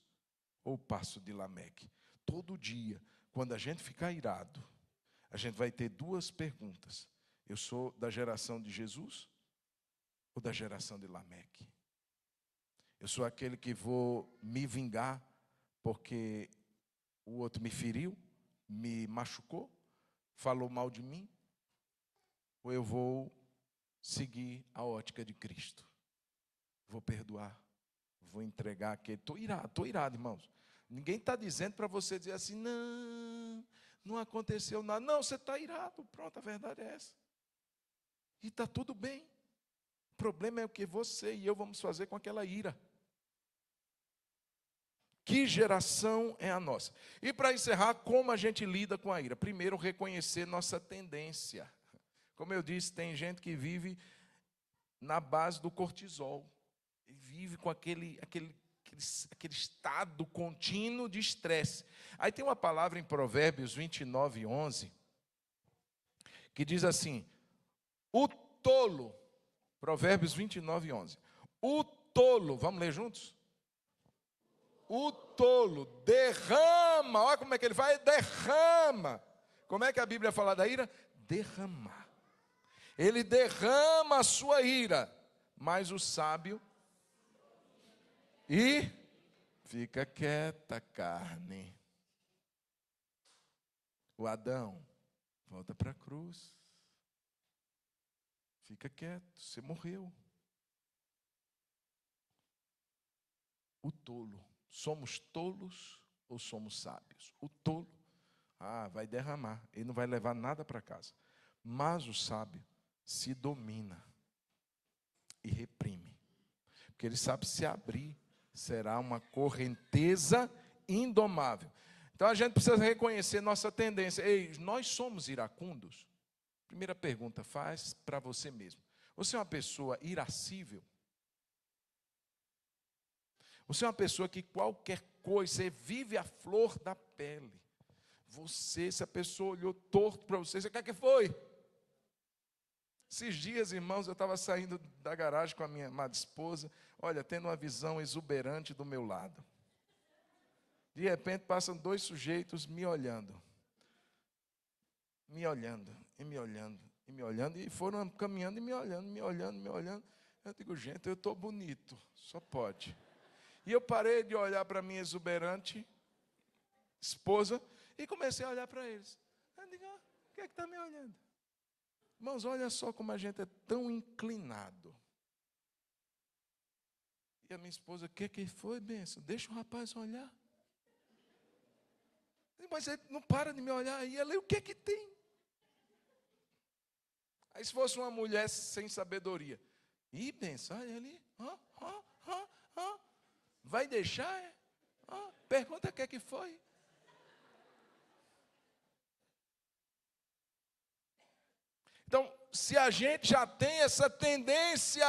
ou o passo de Lameque? Todo dia, quando a gente ficar irado, a gente vai ter 2 perguntas. Eu sou da geração de Jesus ou da geração de Lameque? Eu sou aquele que vou me vingar porque o outro me feriu, me machucou, falou mal de mim? Ou eu vou seguir a ótica de Cristo? Vou perdoar, vou entregar aquele. Estou irado, irmãos. Ninguém está dizendo para você dizer assim, não aconteceu nada. Não, você está irado, pronto, a verdade é essa. E está tudo bem. O problema é o que você e eu vamos fazer com aquela ira. Que geração é a nossa? E para encerrar, como a gente lida com a ira? Primeiro, reconhecer nossa tendência. Como eu disse, tem gente que vive na base do cortisol. E vive com aquele estado contínuo de estresse. Aí tem uma palavra em Provérbios 29, 11, que diz assim, o tolo, Provérbios 29, 11, o tolo, vamos ler juntos? O tolo derrama, olha como é que ele faz, derrama. Como é que a Bíblia fala da ira? Derramar. Ele derrama a sua ira, mas o sábio e fica quieta, carne. O Adão volta para a cruz. Fica quieto, você morreu. O tolo. Somos tolos ou somos sábios? O tolo, vai derramar, ele não vai levar nada para casa. Mas o sábio se domina e reprime. Porque ele sabe se abrir, será uma correnteza indomável. Então a gente precisa reconhecer nossa tendência. Ei, nós somos iracundos? Primeira pergunta, faz para você mesmo. Você é uma pessoa irascível? Você é uma pessoa que qualquer coisa, você vive a flor da pele. Se a pessoa olhou torto para você, você quer que foi? Esses dias, irmãos, eu estava saindo da garagem com a minha amada esposa, olha, tendo uma visão exuberante do meu lado. De repente, passam 2 sujeitos me olhando. Me olhando, e me olhando, e me olhando, e foram caminhando e me olhando, me olhando, me olhando. Eu digo, gente, eu estou bonito, só pode. E eu parei de olhar para a minha exuberante esposa e comecei a olhar para eles. Eu digo, o que é que está me olhando? Irmãos, olha só como a gente é tão inclinado. E a minha esposa, o que foi, benção? Deixa o rapaz olhar. Mas ele não para de me olhar. E ela, o que tem? Aí se fosse uma mulher sem sabedoria. Ih, benção, olha ali. Vai deixar? É? Pergunta o que foi. Então, se a gente já tem essa tendência,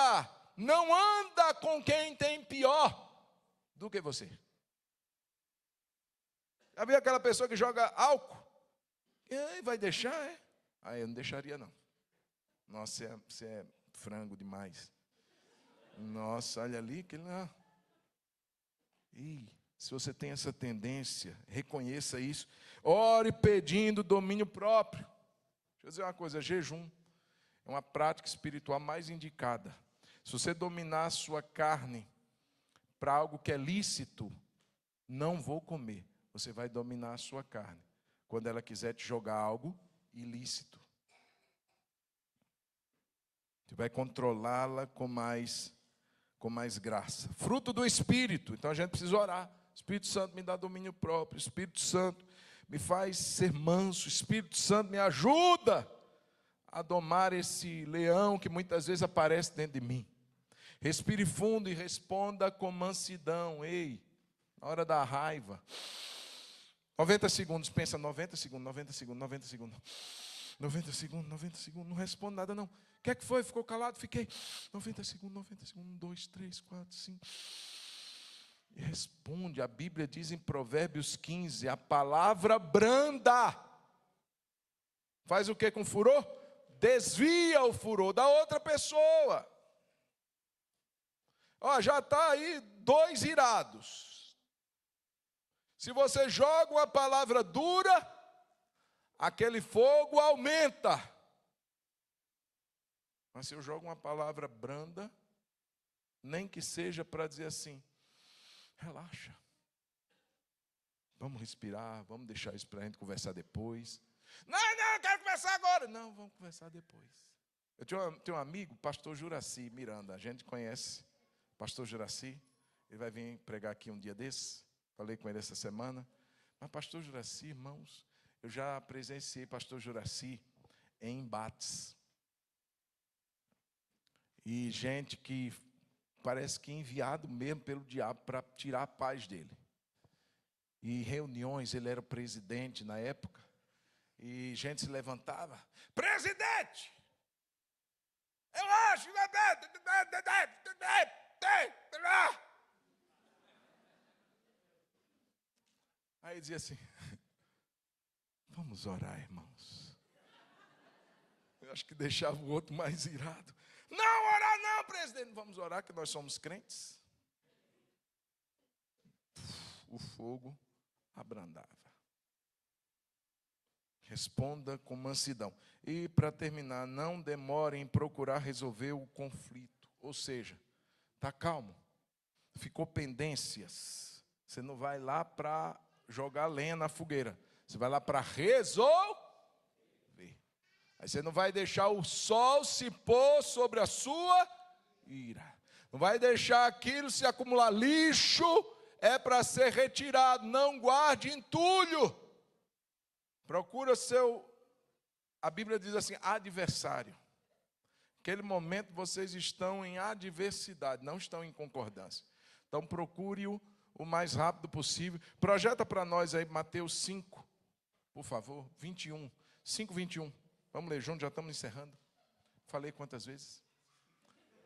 não anda com quem tem pior do que você. Já viu aquela pessoa que joga álcool? E vai deixar, é? Eu não deixaria, não. Nossa, você é frango demais. Nossa, olha ali, que lá. Se você tem essa tendência, reconheça isso. Ore pedindo domínio próprio. Deixa eu dizer uma coisa, jejum é uma prática espiritual mais indicada. Se você dominar a sua carne para algo que é lícito, não vou comer. Você vai dominar a sua carne quando ela quiser te jogar algo ilícito. Você vai controlá-la com mais graça. Fruto do Espírito. Então a gente precisa orar. Espírito Santo me dá domínio próprio. Espírito Santo me faz ser manso. Espírito Santo me ajuda a domar esse leão que muitas vezes aparece dentro de mim. Respire fundo e responda com mansidão. Ei, na hora da raiva. 90 segundos, pensa, 90 segundos, 90 segundos, 90 segundos. 90 segundos, 90 segundos, não responde nada não. O que é que foi? Ficou calado? Fiquei. 90 segundos, 1, 2, 3, 4, 5. E responde, a Bíblia diz em Provérbios 15, a palavra branda. Faz o que com furor? Desvia o furor da outra pessoa. Já está aí 2 irados. Se você joga uma palavra dura, aquele fogo aumenta. Mas se eu jogo uma palavra branda, nem que seja para dizer assim, relaxa. Vamos respirar, vamos deixar isso para a gente conversar depois. Não, eu quero conversar agora. Não, vamos conversar depois. Eu tenho um amigo, pastor Juraci Miranda, a gente conhece pastor Juraci, ele vai vir pregar aqui um dia desses, falei com ele essa semana. Mas pastor Juraci, irmãos, eu já presenciei pastor Juraci em embates. E gente que parece que enviado mesmo pelo diabo para tirar a paz dele. E reuniões, ele era presidente na época, e gente se levantava, presidente, eu acho, aí dizia assim, vamos orar, irmãos. Eu acho que deixava o outro mais irado. Não, orar não, presidente. Vamos orar que nós somos crentes. O fogo abrandava. Responda com mansidão. E para terminar, não demore em procurar resolver o conflito. Ou seja, está calmo. Ficou pendências. Você não vai lá para jogar lenha na fogueira. Você vai lá para resolver. Aí você não vai deixar o sol se pôr sobre a sua ira. Não vai deixar aquilo se acumular. Lixo é para ser retirado. Não guarde entulho. Procura a Bíblia diz assim, adversário. Naquele momento vocês estão em adversidade, não estão em concordância. Então procure-o o mais rápido possível. Projeta para nós aí Mateus 5, por favor, 21. 5, 21. Vamos ler junto, já estamos encerrando. Falei quantas vezes?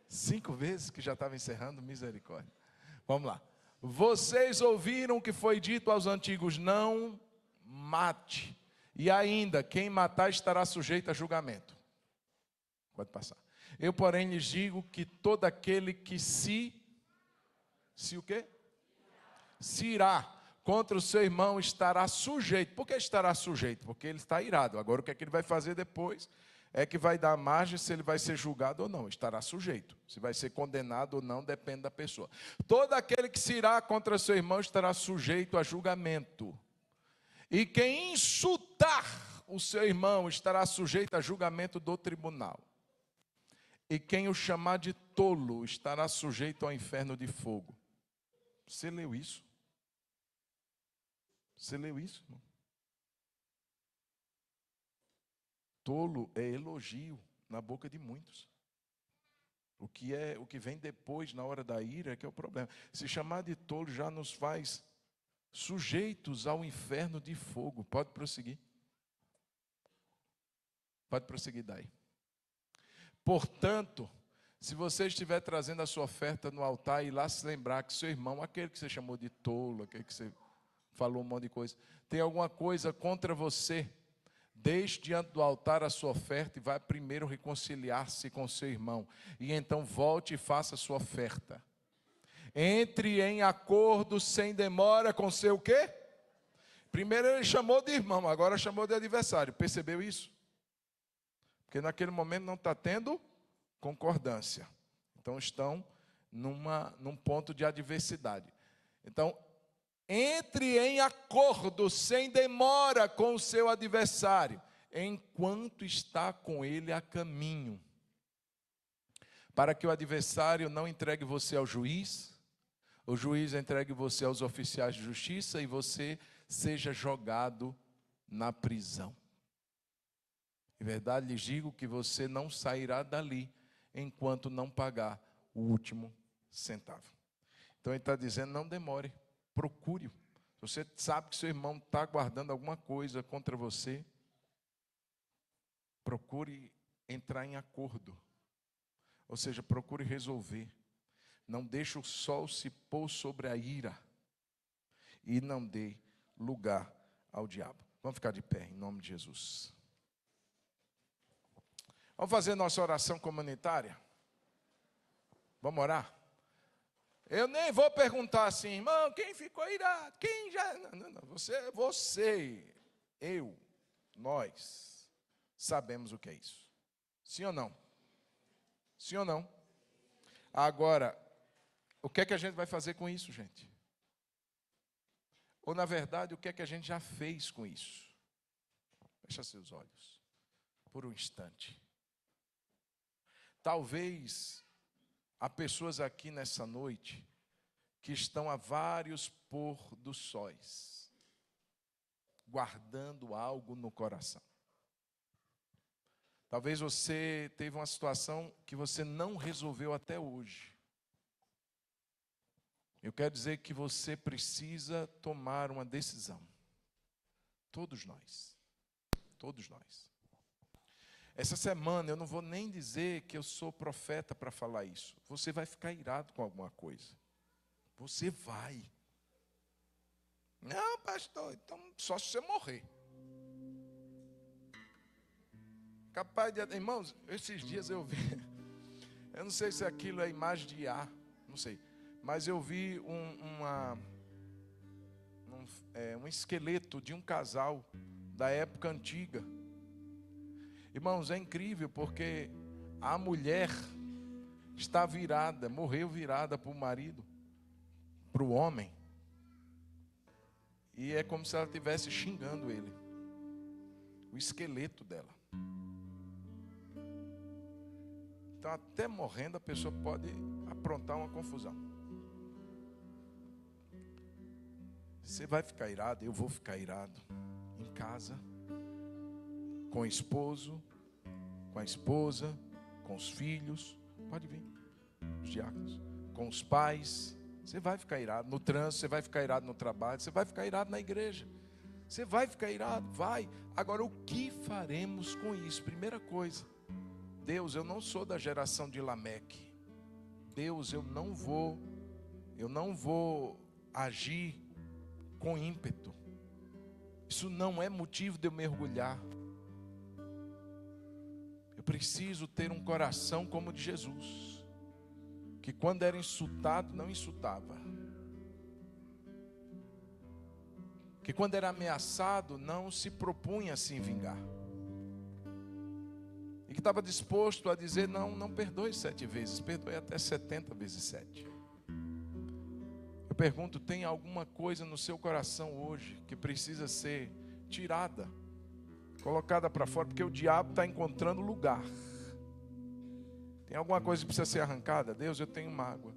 5 vezes que já estava encerrando, misericórdia. Vamos lá. Vocês ouviram o que foi dito aos antigos, não mate. E ainda, quem matar estará sujeito a julgamento. Pode passar. Eu, porém, lhes digo que todo aquele que se o quê? Se irá contra o seu irmão estará sujeito. Por que estará sujeito? Porque ele está irado. Agora, o que é que ele vai fazer depois? É que vai dar margem se ele vai ser julgado ou não. Estará sujeito. Se vai ser condenado ou não, depende da pessoa. Todo aquele que se irá contra seu irmão estará sujeito a julgamento. E quem insultar o seu irmão estará sujeito a julgamento do tribunal. E quem o chamar de tolo estará sujeito ao inferno de fogo. Você leu isso? Você leu isso, irmão? Tolo é elogio na boca de muitos. O que vem depois, na hora da ira, é que é o problema. Se chamar de tolo já nos faz sujeitos ao inferno de fogo. Pode prosseguir. Pode prosseguir daí. Portanto, se você estiver trazendo a sua oferta no altar e lá se lembrar que seu irmão, aquele que você chamou de tolo, aquele que você falou um monte de coisa, tem alguma coisa contra você, deixe diante do altar a sua oferta e vá primeiro reconciliar-se com seu irmão. E então volte e faça a sua oferta. Entre em acordo sem demora com seu quê? Primeiro ele chamou de irmão, agora chamou de adversário. Percebeu isso? Porque naquele momento não está tendo concordância. Então estão num ponto de adversidade. Então, entre em acordo sem demora com o seu adversário, enquanto está com ele a caminho, para que o adversário não entregue você ao juiz, o juiz entregue você aos oficiais de justiça e você seja jogado na prisão. Em verdade lhes digo que você não sairá dali enquanto não pagar o último centavo. Então ele está dizendo, não demore, procure. Se você sabe que seu irmão está guardando alguma coisa contra você, procure entrar em acordo. Ou seja, procure resolver. Não deixe o sol se pôr sobre a ira e não dê lugar ao diabo. Vamos ficar de pé em nome de Jesus. Vamos fazer nossa oração comunitária? Vamos orar? Eu nem vou perguntar assim, irmão, quem ficou irado? Quem já... Não. Você, eu, nós, sabemos o que é isso. Sim ou não? Sim ou não? Agora, o que é que a gente vai fazer com isso, gente? Ou, na verdade, o que é que a gente já fez com isso? Fecha seus olhos por um instante. Talvez há pessoas aqui nessa noite que estão a vários pôr do sóis, guardando algo no coração. Talvez você teve uma situação que você não resolveu até hoje. Eu quero dizer que você precisa tomar uma decisão. Todos nós. Todos nós. Essa semana eu não vou nem dizer que eu sou profeta para falar isso. Você vai ficar irado com alguma coisa. Você vai. Não, pastor, então só se você morrer. Capaz de... Irmãos, esses dias eu vi... Eu não sei se aquilo é imagem de IA, não sei. Mas eu vi um esqueleto de um casal da época antiga. Irmãos, é incrível porque a mulher está virada, morreu virada para o marido, para o homem. E é como se ela estivesse xingando ele. O esqueleto dela. Então, até morrendo, a pessoa pode aprontar uma confusão. Você vai ficar irado, eu vou ficar irado. Em casa. Com o esposo, com a esposa, com os filhos, pode vir, os diáconos, com os pais, você vai ficar irado no trânsito, você vai ficar irado no trabalho, você vai ficar irado na igreja, você vai ficar irado, vai. Agora, o que faremos com isso? Primeira coisa, Deus, eu não sou da geração de Lameque. Deus, eu não vou agir com ímpeto. Isso não é motivo de eu mergulhar. Eu preciso ter um coração como o de Jesus, que quando era insultado, não insultava. Que quando era ameaçado, não se propunha a se vingar. E que estava disposto a dizer, não perdoe 7 vezes, perdoe até 70 vezes 7. Eu pergunto, tem alguma coisa no seu coração hoje que precisa ser tirada, colocada para fora, porque o diabo está encontrando lugar. Tem alguma coisa que precisa ser arrancada? Deus, eu tenho mágoa.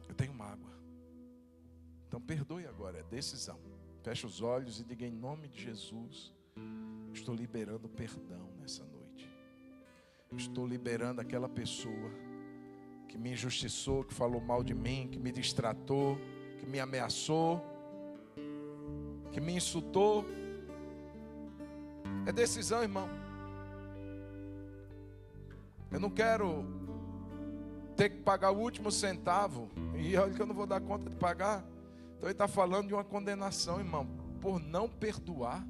Eu tenho mágoa. Então perdoe agora, é decisão. Feche os olhos e diga em nome de Jesus, estou liberando perdão nessa noite. Estou liberando aquela pessoa que me injustiçou, que falou mal de mim, que me distratou, que me ameaçou, que me insultou. É decisão, irmão. Eu não quero ter que pagar o último centavo, e olha que eu não vou dar conta de pagar. Então ele está falando de uma condenação, irmão, por não perdoar.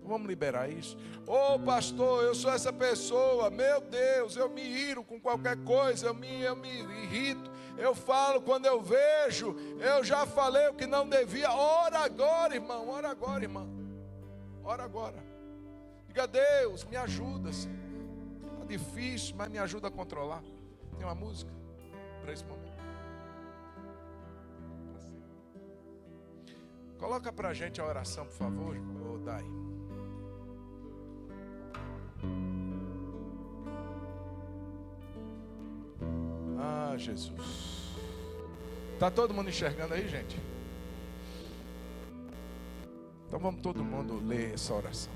Vamos liberar isso. Ô pastor, eu sou essa pessoa, meu Deus, eu me iro com qualquer coisa, eu me irrito, eu falo quando eu vejo, eu já falei o que não devia. Ora agora, irmão, ora agora, irmã. Ora agora. Diga, Deus, me ajuda, Senhor. Está difícil, mas me ajuda a controlar. Tem uma música para esse momento. Coloca para a gente a oração, por favor, ô Dai. Ah, Jesus. Está todo mundo enxergando aí, gente? Então vamos todo mundo ler essa oração.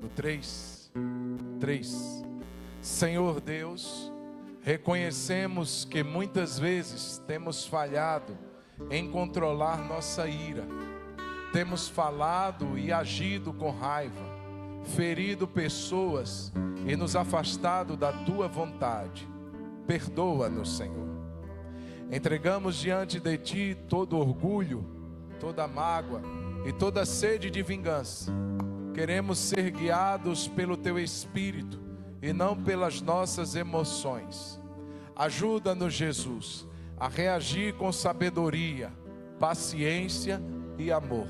No 3. Senhor Deus, reconhecemos que muitas vezes temos falhado em controlar nossa ira. Temos falado e agido com raiva, ferido pessoas e nos afastado da Tua vontade. Perdoa-nos, Senhor. Entregamos diante de Ti todo orgulho, toda mágoa e toda sede de vingança. Queremos ser guiados pelo Teu Espírito e não pelas nossas emoções. Ajuda-nos, Jesus, a reagir com sabedoria, paciência e amor.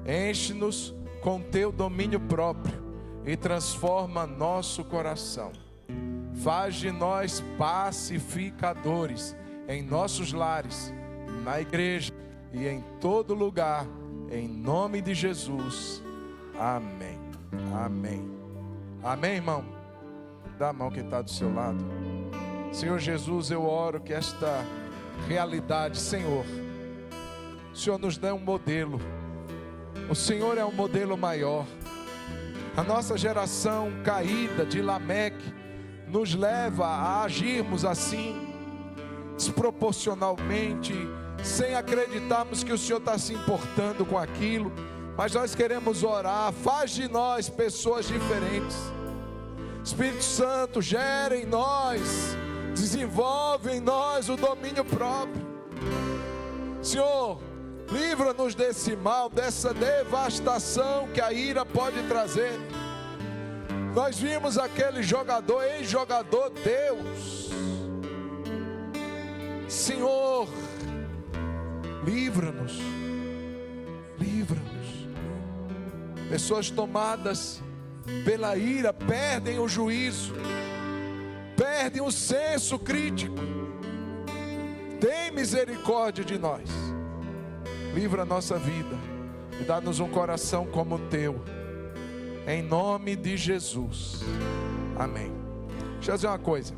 Enche-nos com Teu domínio próprio e transforma nosso coração. Faz de nós pacificadores em nossos lares, na igreja e em todo lugar, em nome de Jesus. Amém. Amém. Amém, irmão? Dá a mão quem está do seu lado. Senhor Jesus, eu oro que esta realidade, Senhor, o Senhor nos dê um modelo. O Senhor é um modelo maior. A nossa geração caída de Lameque nos leva a agirmos assim, desproporcionalmente, sem acreditarmos que o Senhor está se importando com aquilo. Mas nós queremos orar, faz de nós pessoas diferentes. Espírito Santo, gera em nós, desenvolve em nós o domínio próprio. Senhor, livra-nos desse mal, dessa devastação que a ira pode trazer. Nós vimos aquele jogador, ex-jogador, Deus. Senhor, livra-nos. Livra-nos. Pessoas tomadas pela ira perdem o juízo, perdem o senso crítico. Tem misericórdia de nós. Livra a nossa vida e dá-nos um coração como o Teu. Em nome de Jesus. Amém. Deixa eu dizer uma coisa.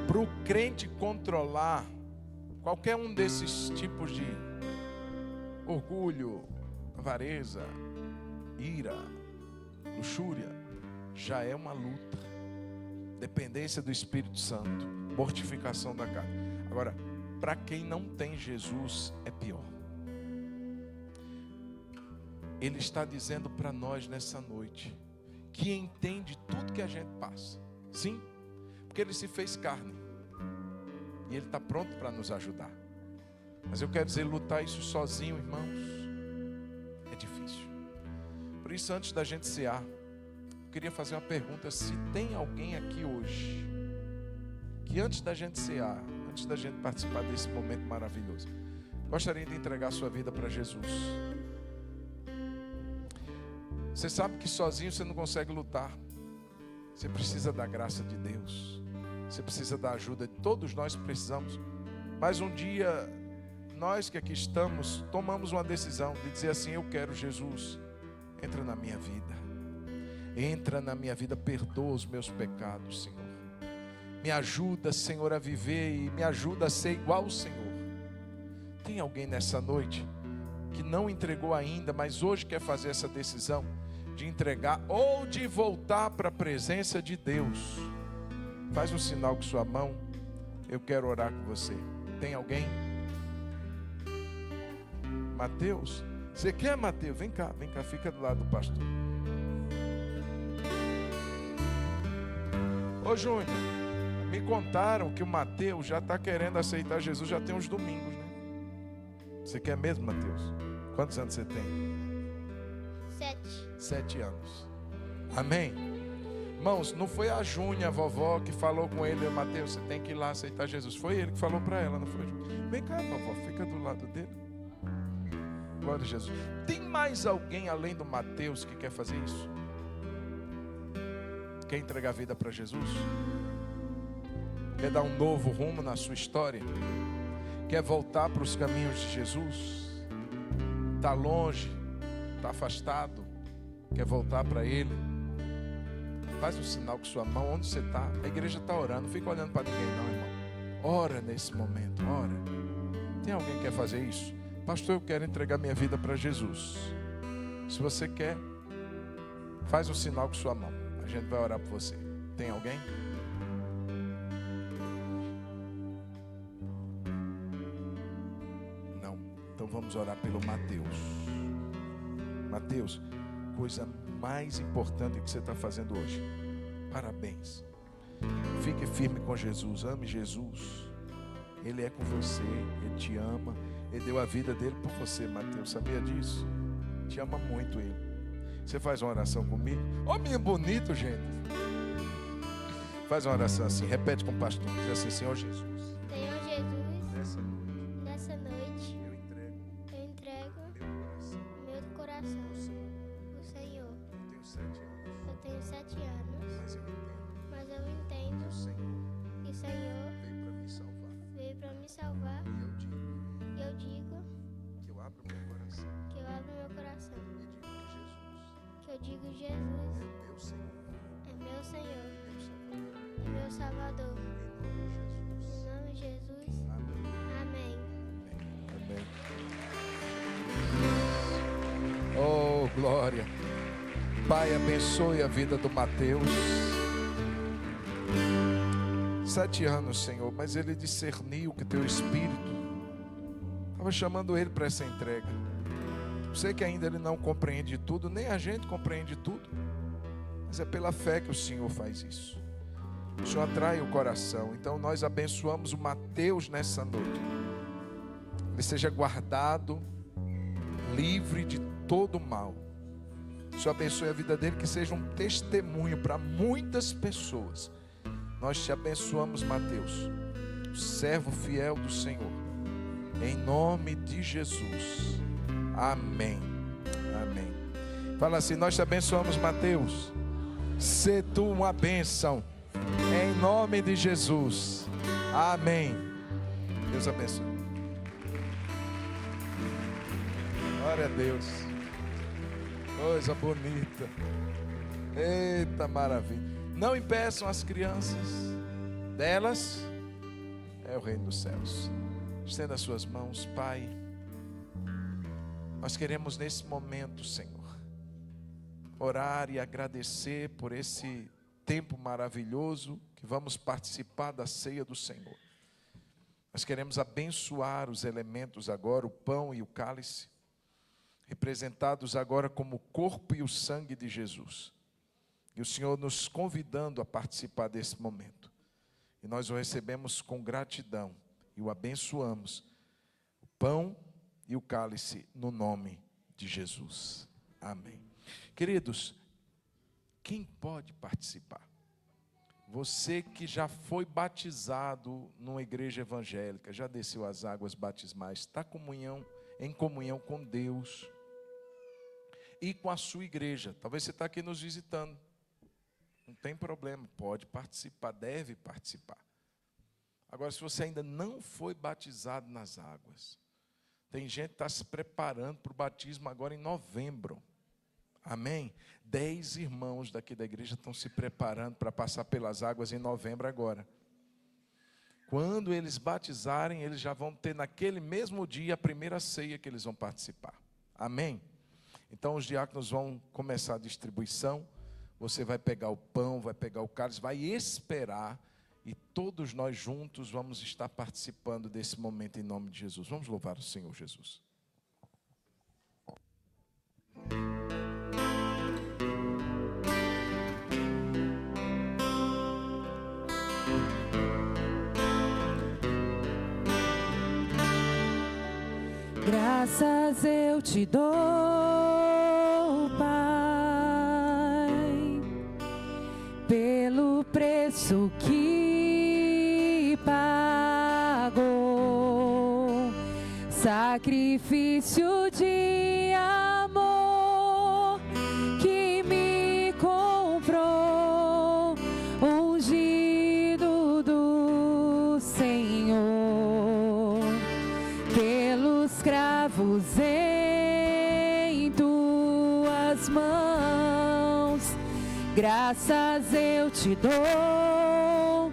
Para o crente controlar qualquer um desses tipos de orgulho, avareza, ira, luxúria, já é uma luta. Dependência do Espírito Santo, mortificação da carne. Agora, para quem não tem Jesus, é pior. Ele está dizendo para nós nessa noite que entende tudo que a gente passa. Sim, porque Ele se fez carne. E Ele está pronto para nos ajudar. Mas eu quero dizer, lutar isso sozinho, irmãos, é difícil. Por isso, antes da gente cear, eu queria fazer uma pergunta. Se tem alguém aqui hoje que antes da gente cear, antes da gente participar desse momento maravilhoso, gostaria de entregar a sua vida para Jesus. Você sabe que sozinho você não consegue lutar. Você precisa da graça de Deus. Você precisa da ajuda. Todos nós precisamos. Mas um dia, nós que aqui estamos, tomamos uma decisão de dizer assim: eu quero Jesus. Entra na minha vida. Entra na minha vida, perdoa os meus pecados, Senhor. Me ajuda, Senhor, a viver e me ajuda a ser igual ao Senhor. Tem alguém nessa noite que não entregou ainda, mas hoje quer fazer essa decisão de entregar ou de voltar para a presença de Deus? Faz um sinal com sua mão. Eu quero orar com você. Tem alguém? Mateus? Você quer, Mateus? Vem cá, fica do lado do pastor. Ô Júnior, me contaram que o Mateus já está querendo aceitar Jesus, já tem uns domingos, né? Você quer mesmo, Mateus? Quantos anos você tem? 7 anos. Amém? Irmãos, não foi a Júnia, a vovó, que falou com ele: Mateus, você tem que ir lá aceitar Jesus. Foi ele que falou para ela, não foi? Vem cá, vovó, fica do lado dele. Glória a Jesus. Tem mais alguém além do Mateus que quer fazer isso? Quer entregar a vida para Jesus? Quer dar um novo rumo na sua história? Quer voltar para os caminhos de Jesus? Está longe, está afastado, quer voltar para Ele? Faz um sinal com sua mão onde você está. A igreja está orando, não fica olhando para ninguém não, irmão. Ora nesse momento, ora. Tem alguém que quer fazer isso? Pastor, eu quero entregar minha vida para Jesus. Se você quer, faz um sinal com sua mão. A gente vai orar por você. Tem alguém? Não. Então vamos orar pelo Mateus. Mateus, coisa mais importante que você está fazendo hoje. Parabéns. Fique firme com Jesus. Ame Jesus. Ele é com você. Ele te ama. Ele deu a vida dele por você, Mateus. Sabia disso? Te ama muito ele. Você faz uma oração comigo? Homem bonito, gente. Faz uma oração assim. Repete com o pastor. Diz assim: Senhor Jesus. Senhor Jesus. Nessa noite. Eu entrego meu coração ao Senhor. Eu tenho 7 anos. Mas eu entendo que o Senhor veio para me salvar. E eu digo que eu abro meu coração. Que eu digo: Jesus é meu Senhor, é meu Salvador. Em nome de Jesus. Amém. Amém. Oh, glória. Pai, abençoe a vida do Mateus. 7 anos, Senhor, mas ele discerniu que teu Espírito estava chamando ele para essa entrega. Sei que ainda ele não compreende tudo, nem a gente compreende tudo, mas é pela fé que o Senhor faz isso. O Senhor atrai o coração. Então nós abençoamos o Mateus nessa noite. Ele seja guardado, livre de todo mal. O Senhor abençoe a vida dele, que seja um testemunho para muitas pessoas. Nós te abençoamos, Mateus, servo fiel do Senhor, em nome de Jesus. Amém. Amém. Fala assim: nós te abençoamos, Mateus. Sê tu uma bênção, em nome de Jesus. Amém. Deus abençoe. Glória a Deus. Coisa bonita. Eita maravilha. Não impeçam as crianças. Delas é o reino dos céus. Estenda as suas mãos, Pai. Nós queremos nesse momento, Senhor, orar e agradecer por esse tempo maravilhoso que vamos participar da ceia do Senhor. Nós queremos abençoar os elementos agora, o pão e o cálice, representados agora como o corpo e o sangue de Jesus. E o Senhor nos convidando a participar desse momento. e nós o recebemos com gratidão e o abençoamos, o pão e o cálice, no nome de Jesus. Amém. Queridos, quem pode participar? Você que já foi batizado numa igreja evangélica, já desceu as águas batismais, está em comunhão com Deus e com a sua igreja. Talvez você está aqui nos visitando. Não tem problema, pode participar, deve participar. Agora, se você ainda não foi batizado nas águas, tem gente que está se preparando para o batismo agora em novembro. Amém? 10 irmãos daqui da igreja estão se preparando para passar pelas águas em novembro agora. Quando eles batizarem, eles já vão ter naquele mesmo dia a primeira ceia que eles vão participar. Amém? Então os diáconos vão começar a distribuição. Você vai pegar o pão, vai pegar o cálice, vai esperar. E todos nós juntos vamos estar participando desse momento em nome de Jesus. Vamos louvar o Senhor Jesus. Graças eu te dou, Pai, pelo preço que pagou, sacrifício de amor que me comprou, ungido do Senhor, pelos cravos em tuas mãos. Graças eu te dou,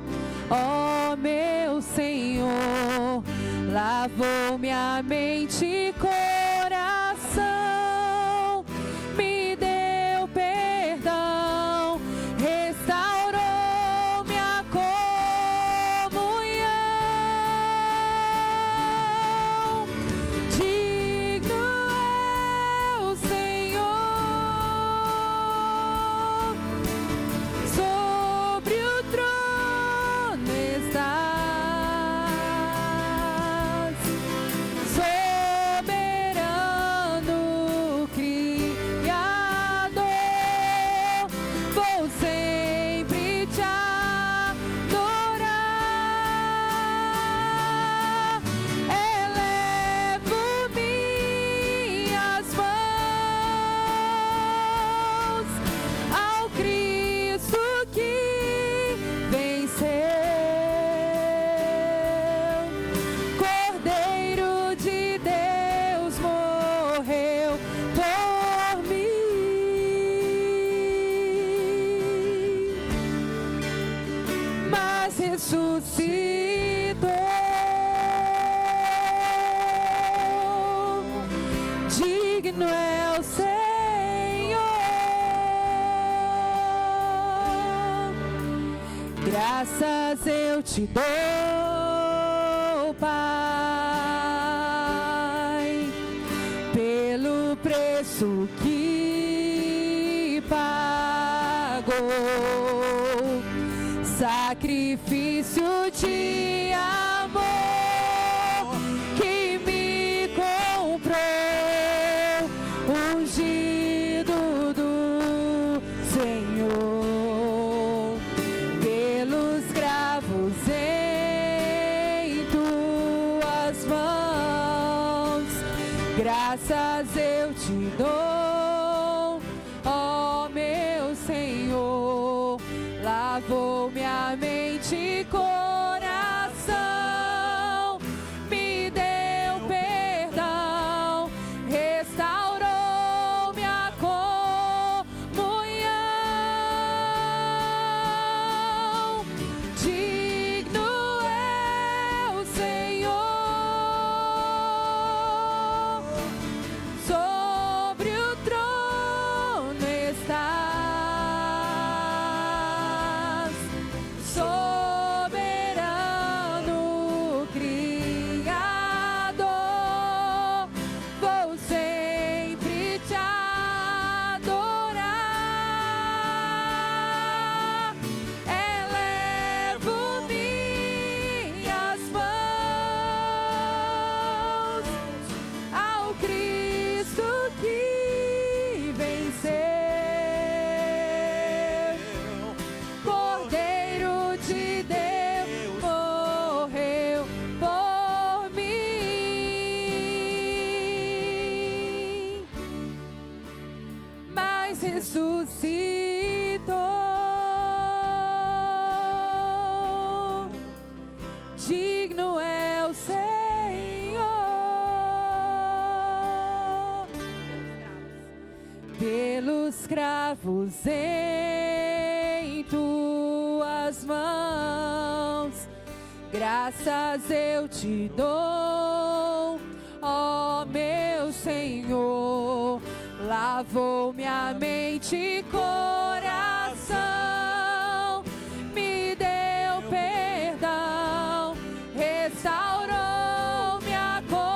ó meu Senhor, lavou minha mente e coração, me deu perdão, restaurou minha comunhão. Digno é o Senhor, sobre o trono estás, soberano Criador, vou sempre te adorar, elevo minhas mãos ao Cristo que venceu, Cordeiro de Deus morreu por mim, mas ressuscitou. Digno é o Senhor, graças eu te dou, Pai, pelo preço que pagou, sacrifício de amor que me comprou, ungido do Senhor, pelos cravos em tuas mãos. Graças eu te dou, ó meu Senhor, lavou minha mente e coração, me deu perdão, restaurou minha comunhão. Digno é o Senhor, sobre o trono estás, soberano ressuscitou. Digno é o Senhor. Pelos cravos em tuas mãos, graças eu te dou, ó meu Senhor. Lavou minha mente e coração, me deu perdão, restaurou minha comunhão.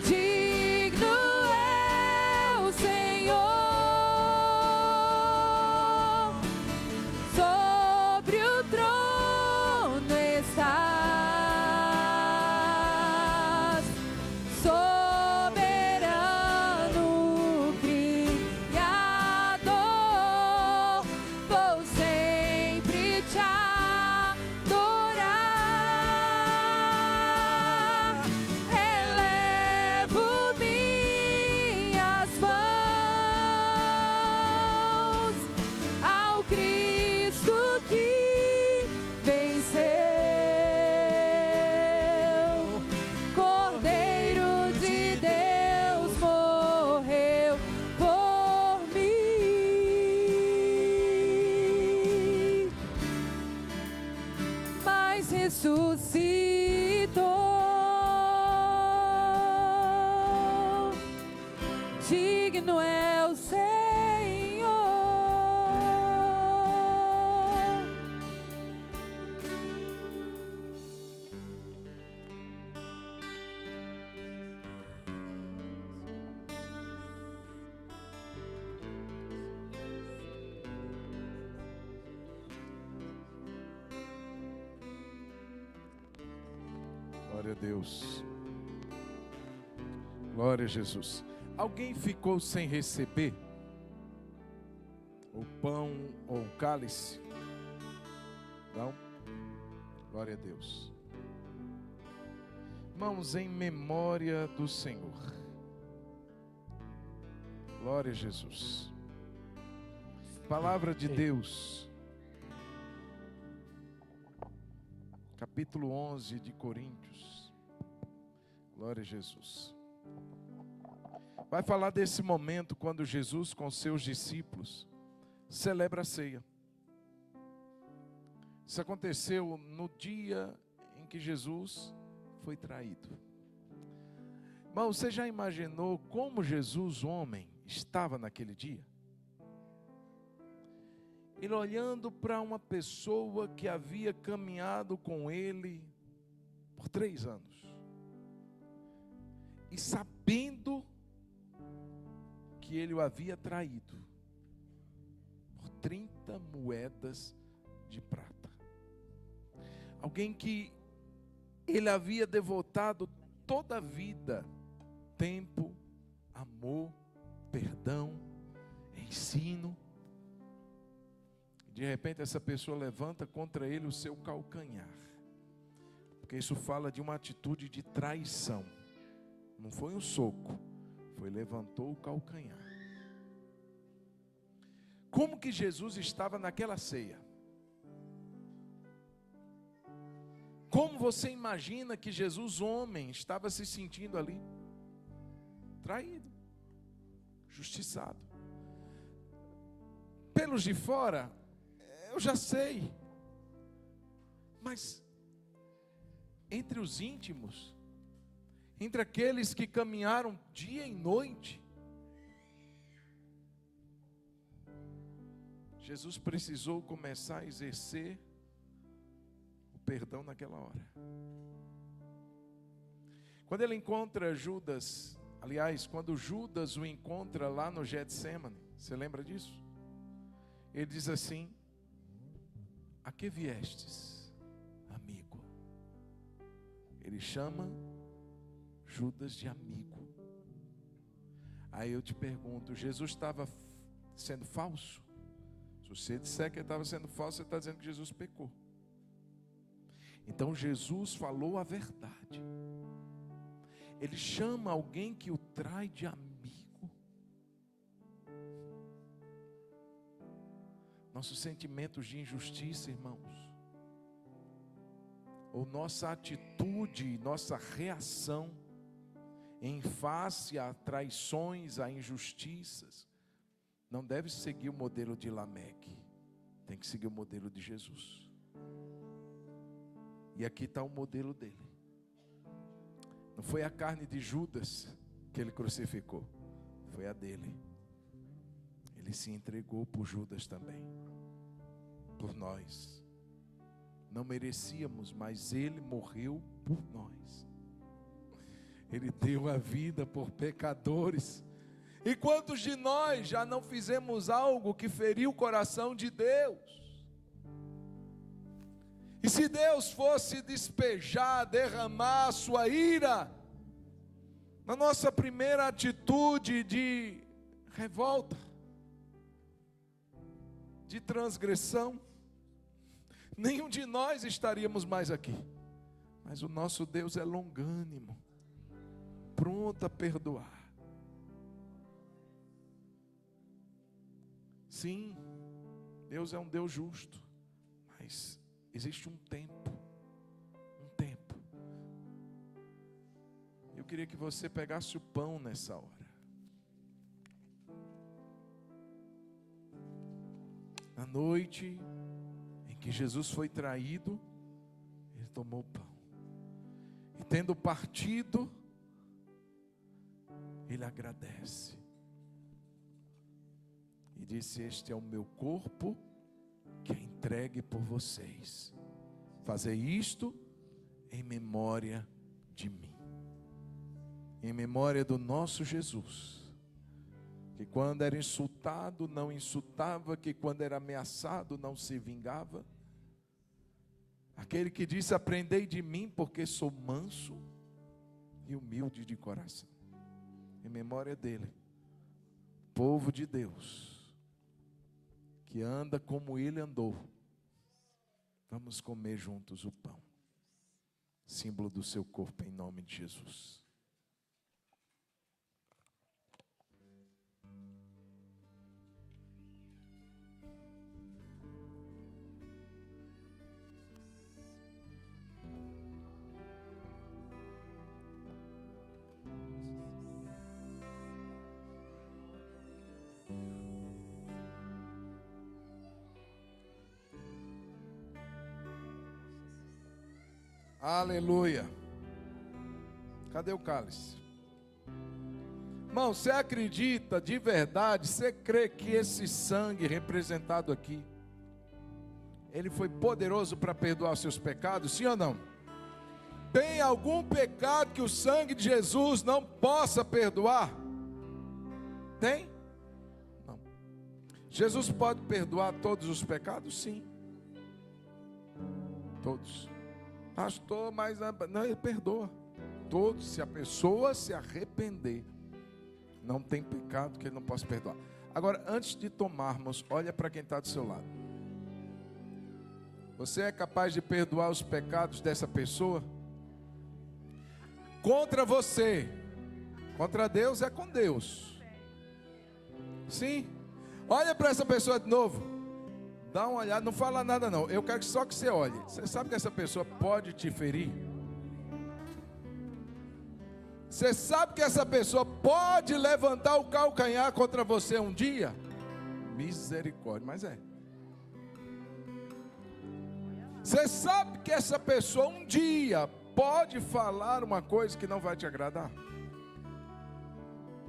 Digno é o Senhor, sobre o trono estás, soberano Criador. Vou sempre te adorar. Elevo minhas mãos ao Cristo que venceu. Cordeiro de Deus morreu por mim, mas ressuscitou. Digno é o Senhor. Glória a Deus. Glória a Jesus. Alguém ficou sem receber o pão ou o cálice? Não? Glória a Deus. Irmãos, em memória do Senhor. Glória a Jesus. Palavra de Deus. Capítulo 11 de Coríntios. Glória a Jesus. Vai falar desse momento quando Jesus com seus discípulos celebra a ceia. Isso aconteceu no dia em que Jesus foi traído. Irmão, você já imaginou como Jesus, homem, estava naquele dia? Ele olhando para uma pessoa que havia caminhado com ele por 3 anos. E sabendo que ele o havia traído por 30 moedas de prata. Alguém que ele havia devotado toda a vida, tempo, amor, perdão, ensino. De repente essa pessoa levanta contra ele o seu calcanhar. Porque isso fala de uma atitude de traição. Não foi um soco, foi levantou o calcanhar. Como que Jesus estava naquela ceia? Como você imagina que Jesus, homem, estava se sentindo ali? Traído, justiçado. Pelos de fora, eu já sei. Mas entre os íntimos, entre aqueles que caminharam dia e noite, Jesus precisou começar a exercer o perdão naquela hora. Quando ele encontra Judas, aliás, quando Judas o encontra lá no Getsêmani, você lembra disso? Ele diz assim: a que viestes, amigo? Ele chama Judas de amigo. Aí eu te pergunto, Jesus estava sendo falso? Se você disser que ele estava sendo falso, você está dizendo que Jesus pecou. Então Jesus falou a verdade. Ele chama alguém que o trai de amigo. Nossos sentimentos de injustiça, irmãos, ou nossa atitude, nossa reação em face a traições, a injustiças, não deve seguir o modelo de Lameque, tem que seguir o modelo de Jesus. E aqui está o modelo dele. Não foi a carne de Judas que ele crucificou, foi a dele. Ele se entregou por Judas também, por nós. Não merecíamos, mas ele morreu por nós. Ele deu a vida por pecadores. E quantos de nós já não fizemos algo que feriu o coração de Deus? E se Deus fosse despejar, derramar a sua ira, na nossa primeira atitude de revolta, de transgressão, nenhum de nós estaríamos mais aqui. Mas o nosso Deus é longânimo, pronto a perdoar. Sim, Deus é um Deus justo, mas existe um tempo. Eu queria que você pegasse o pão nessa hora. Na noite em que Jesus foi traído, ele tomou o pão. E tendo partido, ele agradece. E disse: este é o meu corpo que é entregue por vocês. Fazei isto em memória de mim. Em memória do nosso Jesus, que quando era insultado não insultava, que quando era ameaçado não se vingava. Aquele que disse: aprendei de mim, porque sou manso e humilde de coração. Em memória dele, povo de Deus, que anda como ele andou, vamos comer juntos o pão, símbolo do seu corpo, em nome de Jesus. Aleluia. Cadê o cálice? Irmão, você acredita de verdade, você crê que esse sangue representado aqui, ele foi poderoso para perdoar os seus pecados, sim ou não? Tem algum pecado que o sangue de Jesus não possa perdoar? Tem? Não. Jesus pode perdoar todos os pecados? Sim. Todos. Pastor, mas não, ele perdoa todos. Se a pessoa se arrepender, não tem pecado que ele não possa perdoar. Agora, antes de tomarmos, olha para quem está do seu lado. Você é capaz de perdoar os pecados dessa pessoa? Contra você. Contra Deus é com Deus. Sim. Olha para essa pessoa de novo. Dá uma olhada, não fala nada não. Eu quero só que você olhe. Você sabe que essa pessoa pode te ferir? Você sabe que essa pessoa pode levantar o calcanhar contra você um dia? Misericórdia, mas é. Você sabe que essa pessoa um dia pode falar uma coisa que não vai te agradar?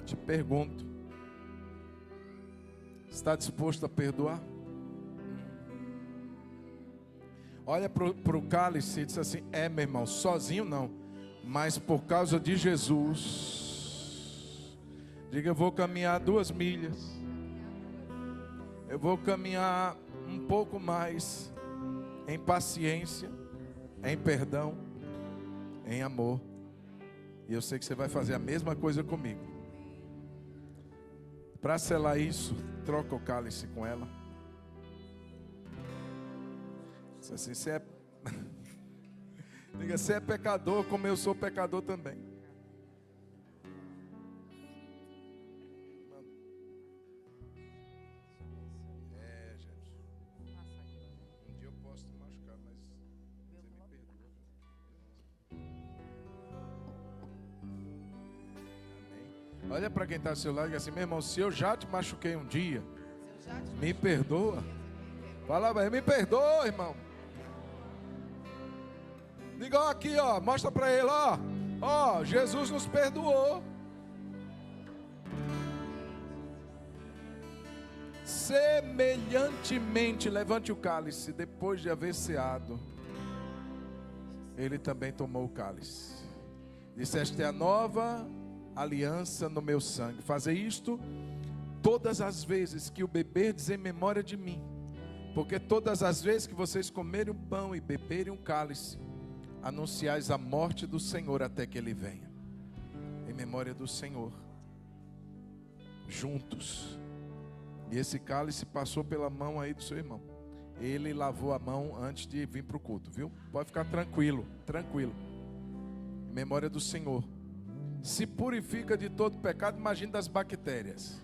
Te pergunto, está disposto a perdoar? Olha para o cálice e diz assim: é, meu irmão, sozinho não, mas por causa de Jesus. Diga: eu vou caminhar 2 milhas, eu vou caminhar um pouco mais, em paciência, em perdão, em amor. E eu sei que você vai fazer a mesma coisa comigo. Para selar isso, troca o cálice com ela. Assim, você é... Diga: você é pecador como eu sou pecador também. Olha para quem está ao seu lado e diz assim: meu irmão, se eu já te machuquei um dia, me perdoa. Fala bem, me perdoa, irmão. Diga, ó, aqui, ó, mostra para ele, ó. Ó, Jesus nos perdoou. Semelhantemente, levante o cálice, depois de haver ceado, ele também tomou o cálice. Disse: esta é a nova aliança no meu sangue. Fazei isto todas as vezes que o beberdes em memória de mim. Porque todas as vezes que vocês comerem o pão e beberem o cálice, anunciais a morte do Senhor até que Ele venha. Em memória do Senhor, juntos. E esse cálice passou pela mão aí do seu irmão. Ele lavou a mão antes de vir para o culto, viu? Pode ficar tranquilo, tranquilo. Em memória do Senhor. Se purifica de todo pecado, imagine das bactérias.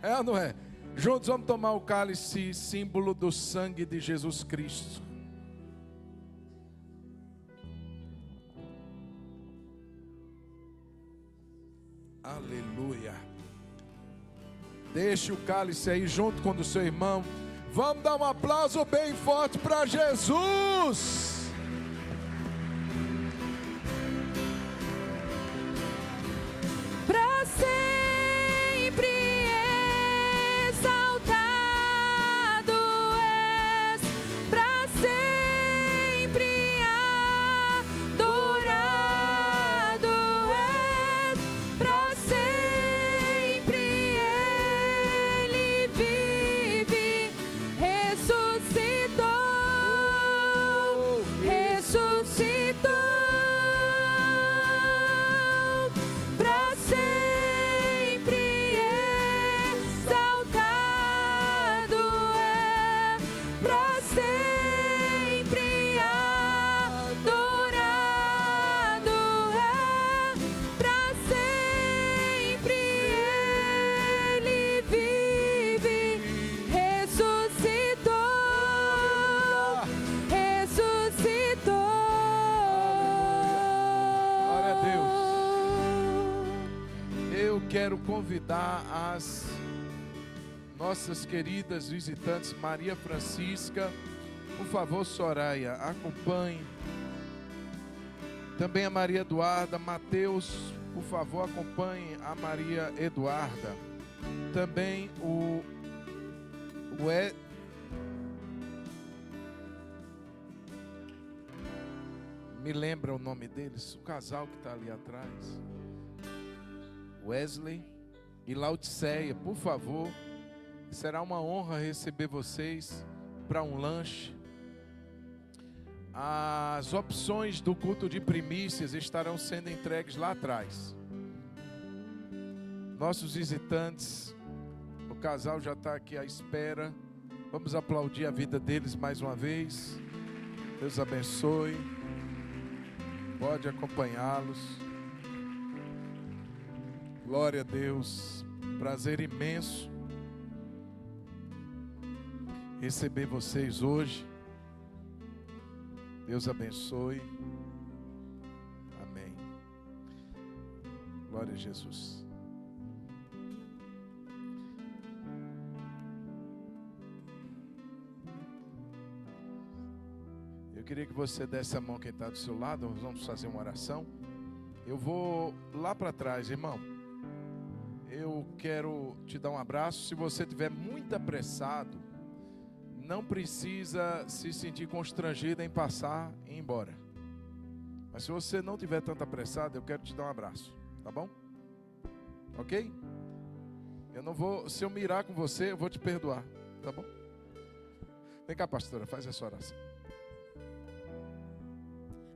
É ou não é? Juntos vamos tomar o cálice, símbolo do sangue de Jesus Cristo. Aleluia. Deixe o cálice aí junto com o do seu irmão. Vamos dar um aplauso bem forte para Jesus. Para sempre exaltado és, para sempre adorado és, para sempre Ele vive, ressuscitou, ressuscitou. Para sempre exaltado é, para sempre adorado é, para sempre Ele vive, ressuscitou, ressuscitou. Glória a Deus. Eu quero convidar as nossas queridas visitantes, Maria Francisca, por favor, Soraya, acompanhe. Também a Maria Eduarda, Mateus, por favor, acompanhe a Maria Eduarda. Também me lembra o nome deles, o casal que está ali atrás. Wesley e Laodiceia, por favor. Será uma honra receber vocês para um lanche. As opções do culto de primícias estarão sendo entregues lá atrás. Nossos visitantes, o casal já está aqui à espera. Vamos aplaudir a vida deles mais uma vez. Deus abençoe. Pode acompanhá-los. Glória a Deus. Prazer imenso receber vocês hoje. Deus abençoe. Amém. Glória a Jesus. Eu queria que você desse a mão quem está do seu lado. Nós vamos fazer uma oração. Eu vou lá para trás, irmão. Eu quero te dar um abraço. Se você estiver muito apressado, não precisa se sentir constrangido em passar e ir embora. Mas se você não estiver tanto apressado, eu quero te dar um abraço, tá bom? Ok? Eu não vou, se eu mirar com você, eu vou te perdoar, tá bom? Vem cá, pastora, faz essa oração.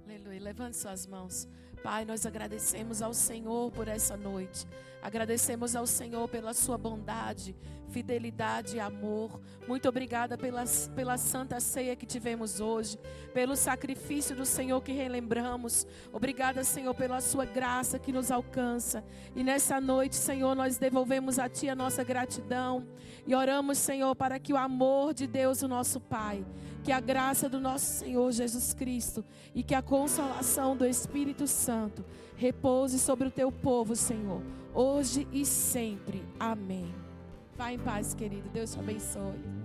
Aleluia, levante suas mãos. Pai, nós agradecemos ao Senhor por essa noite. Agradecemos ao Senhor pela sua bondade, fidelidade e amor. Muito obrigada pela santa ceia que tivemos hoje, pelo sacrifício do Senhor que relembramos. Obrigada, Senhor, pela sua graça que nos alcança. E nessa noite, Senhor, nós devolvemos a Ti a nossa gratidão e oramos, Senhor, para que o amor de Deus, o nosso Pai, que a graça do nosso Senhor Jesus Cristo e que a consolação do Espírito Santo repouse sobre o Teu povo, Senhor. hoje e sempre. Amém. Vá em paz, querido. Deus te abençoe.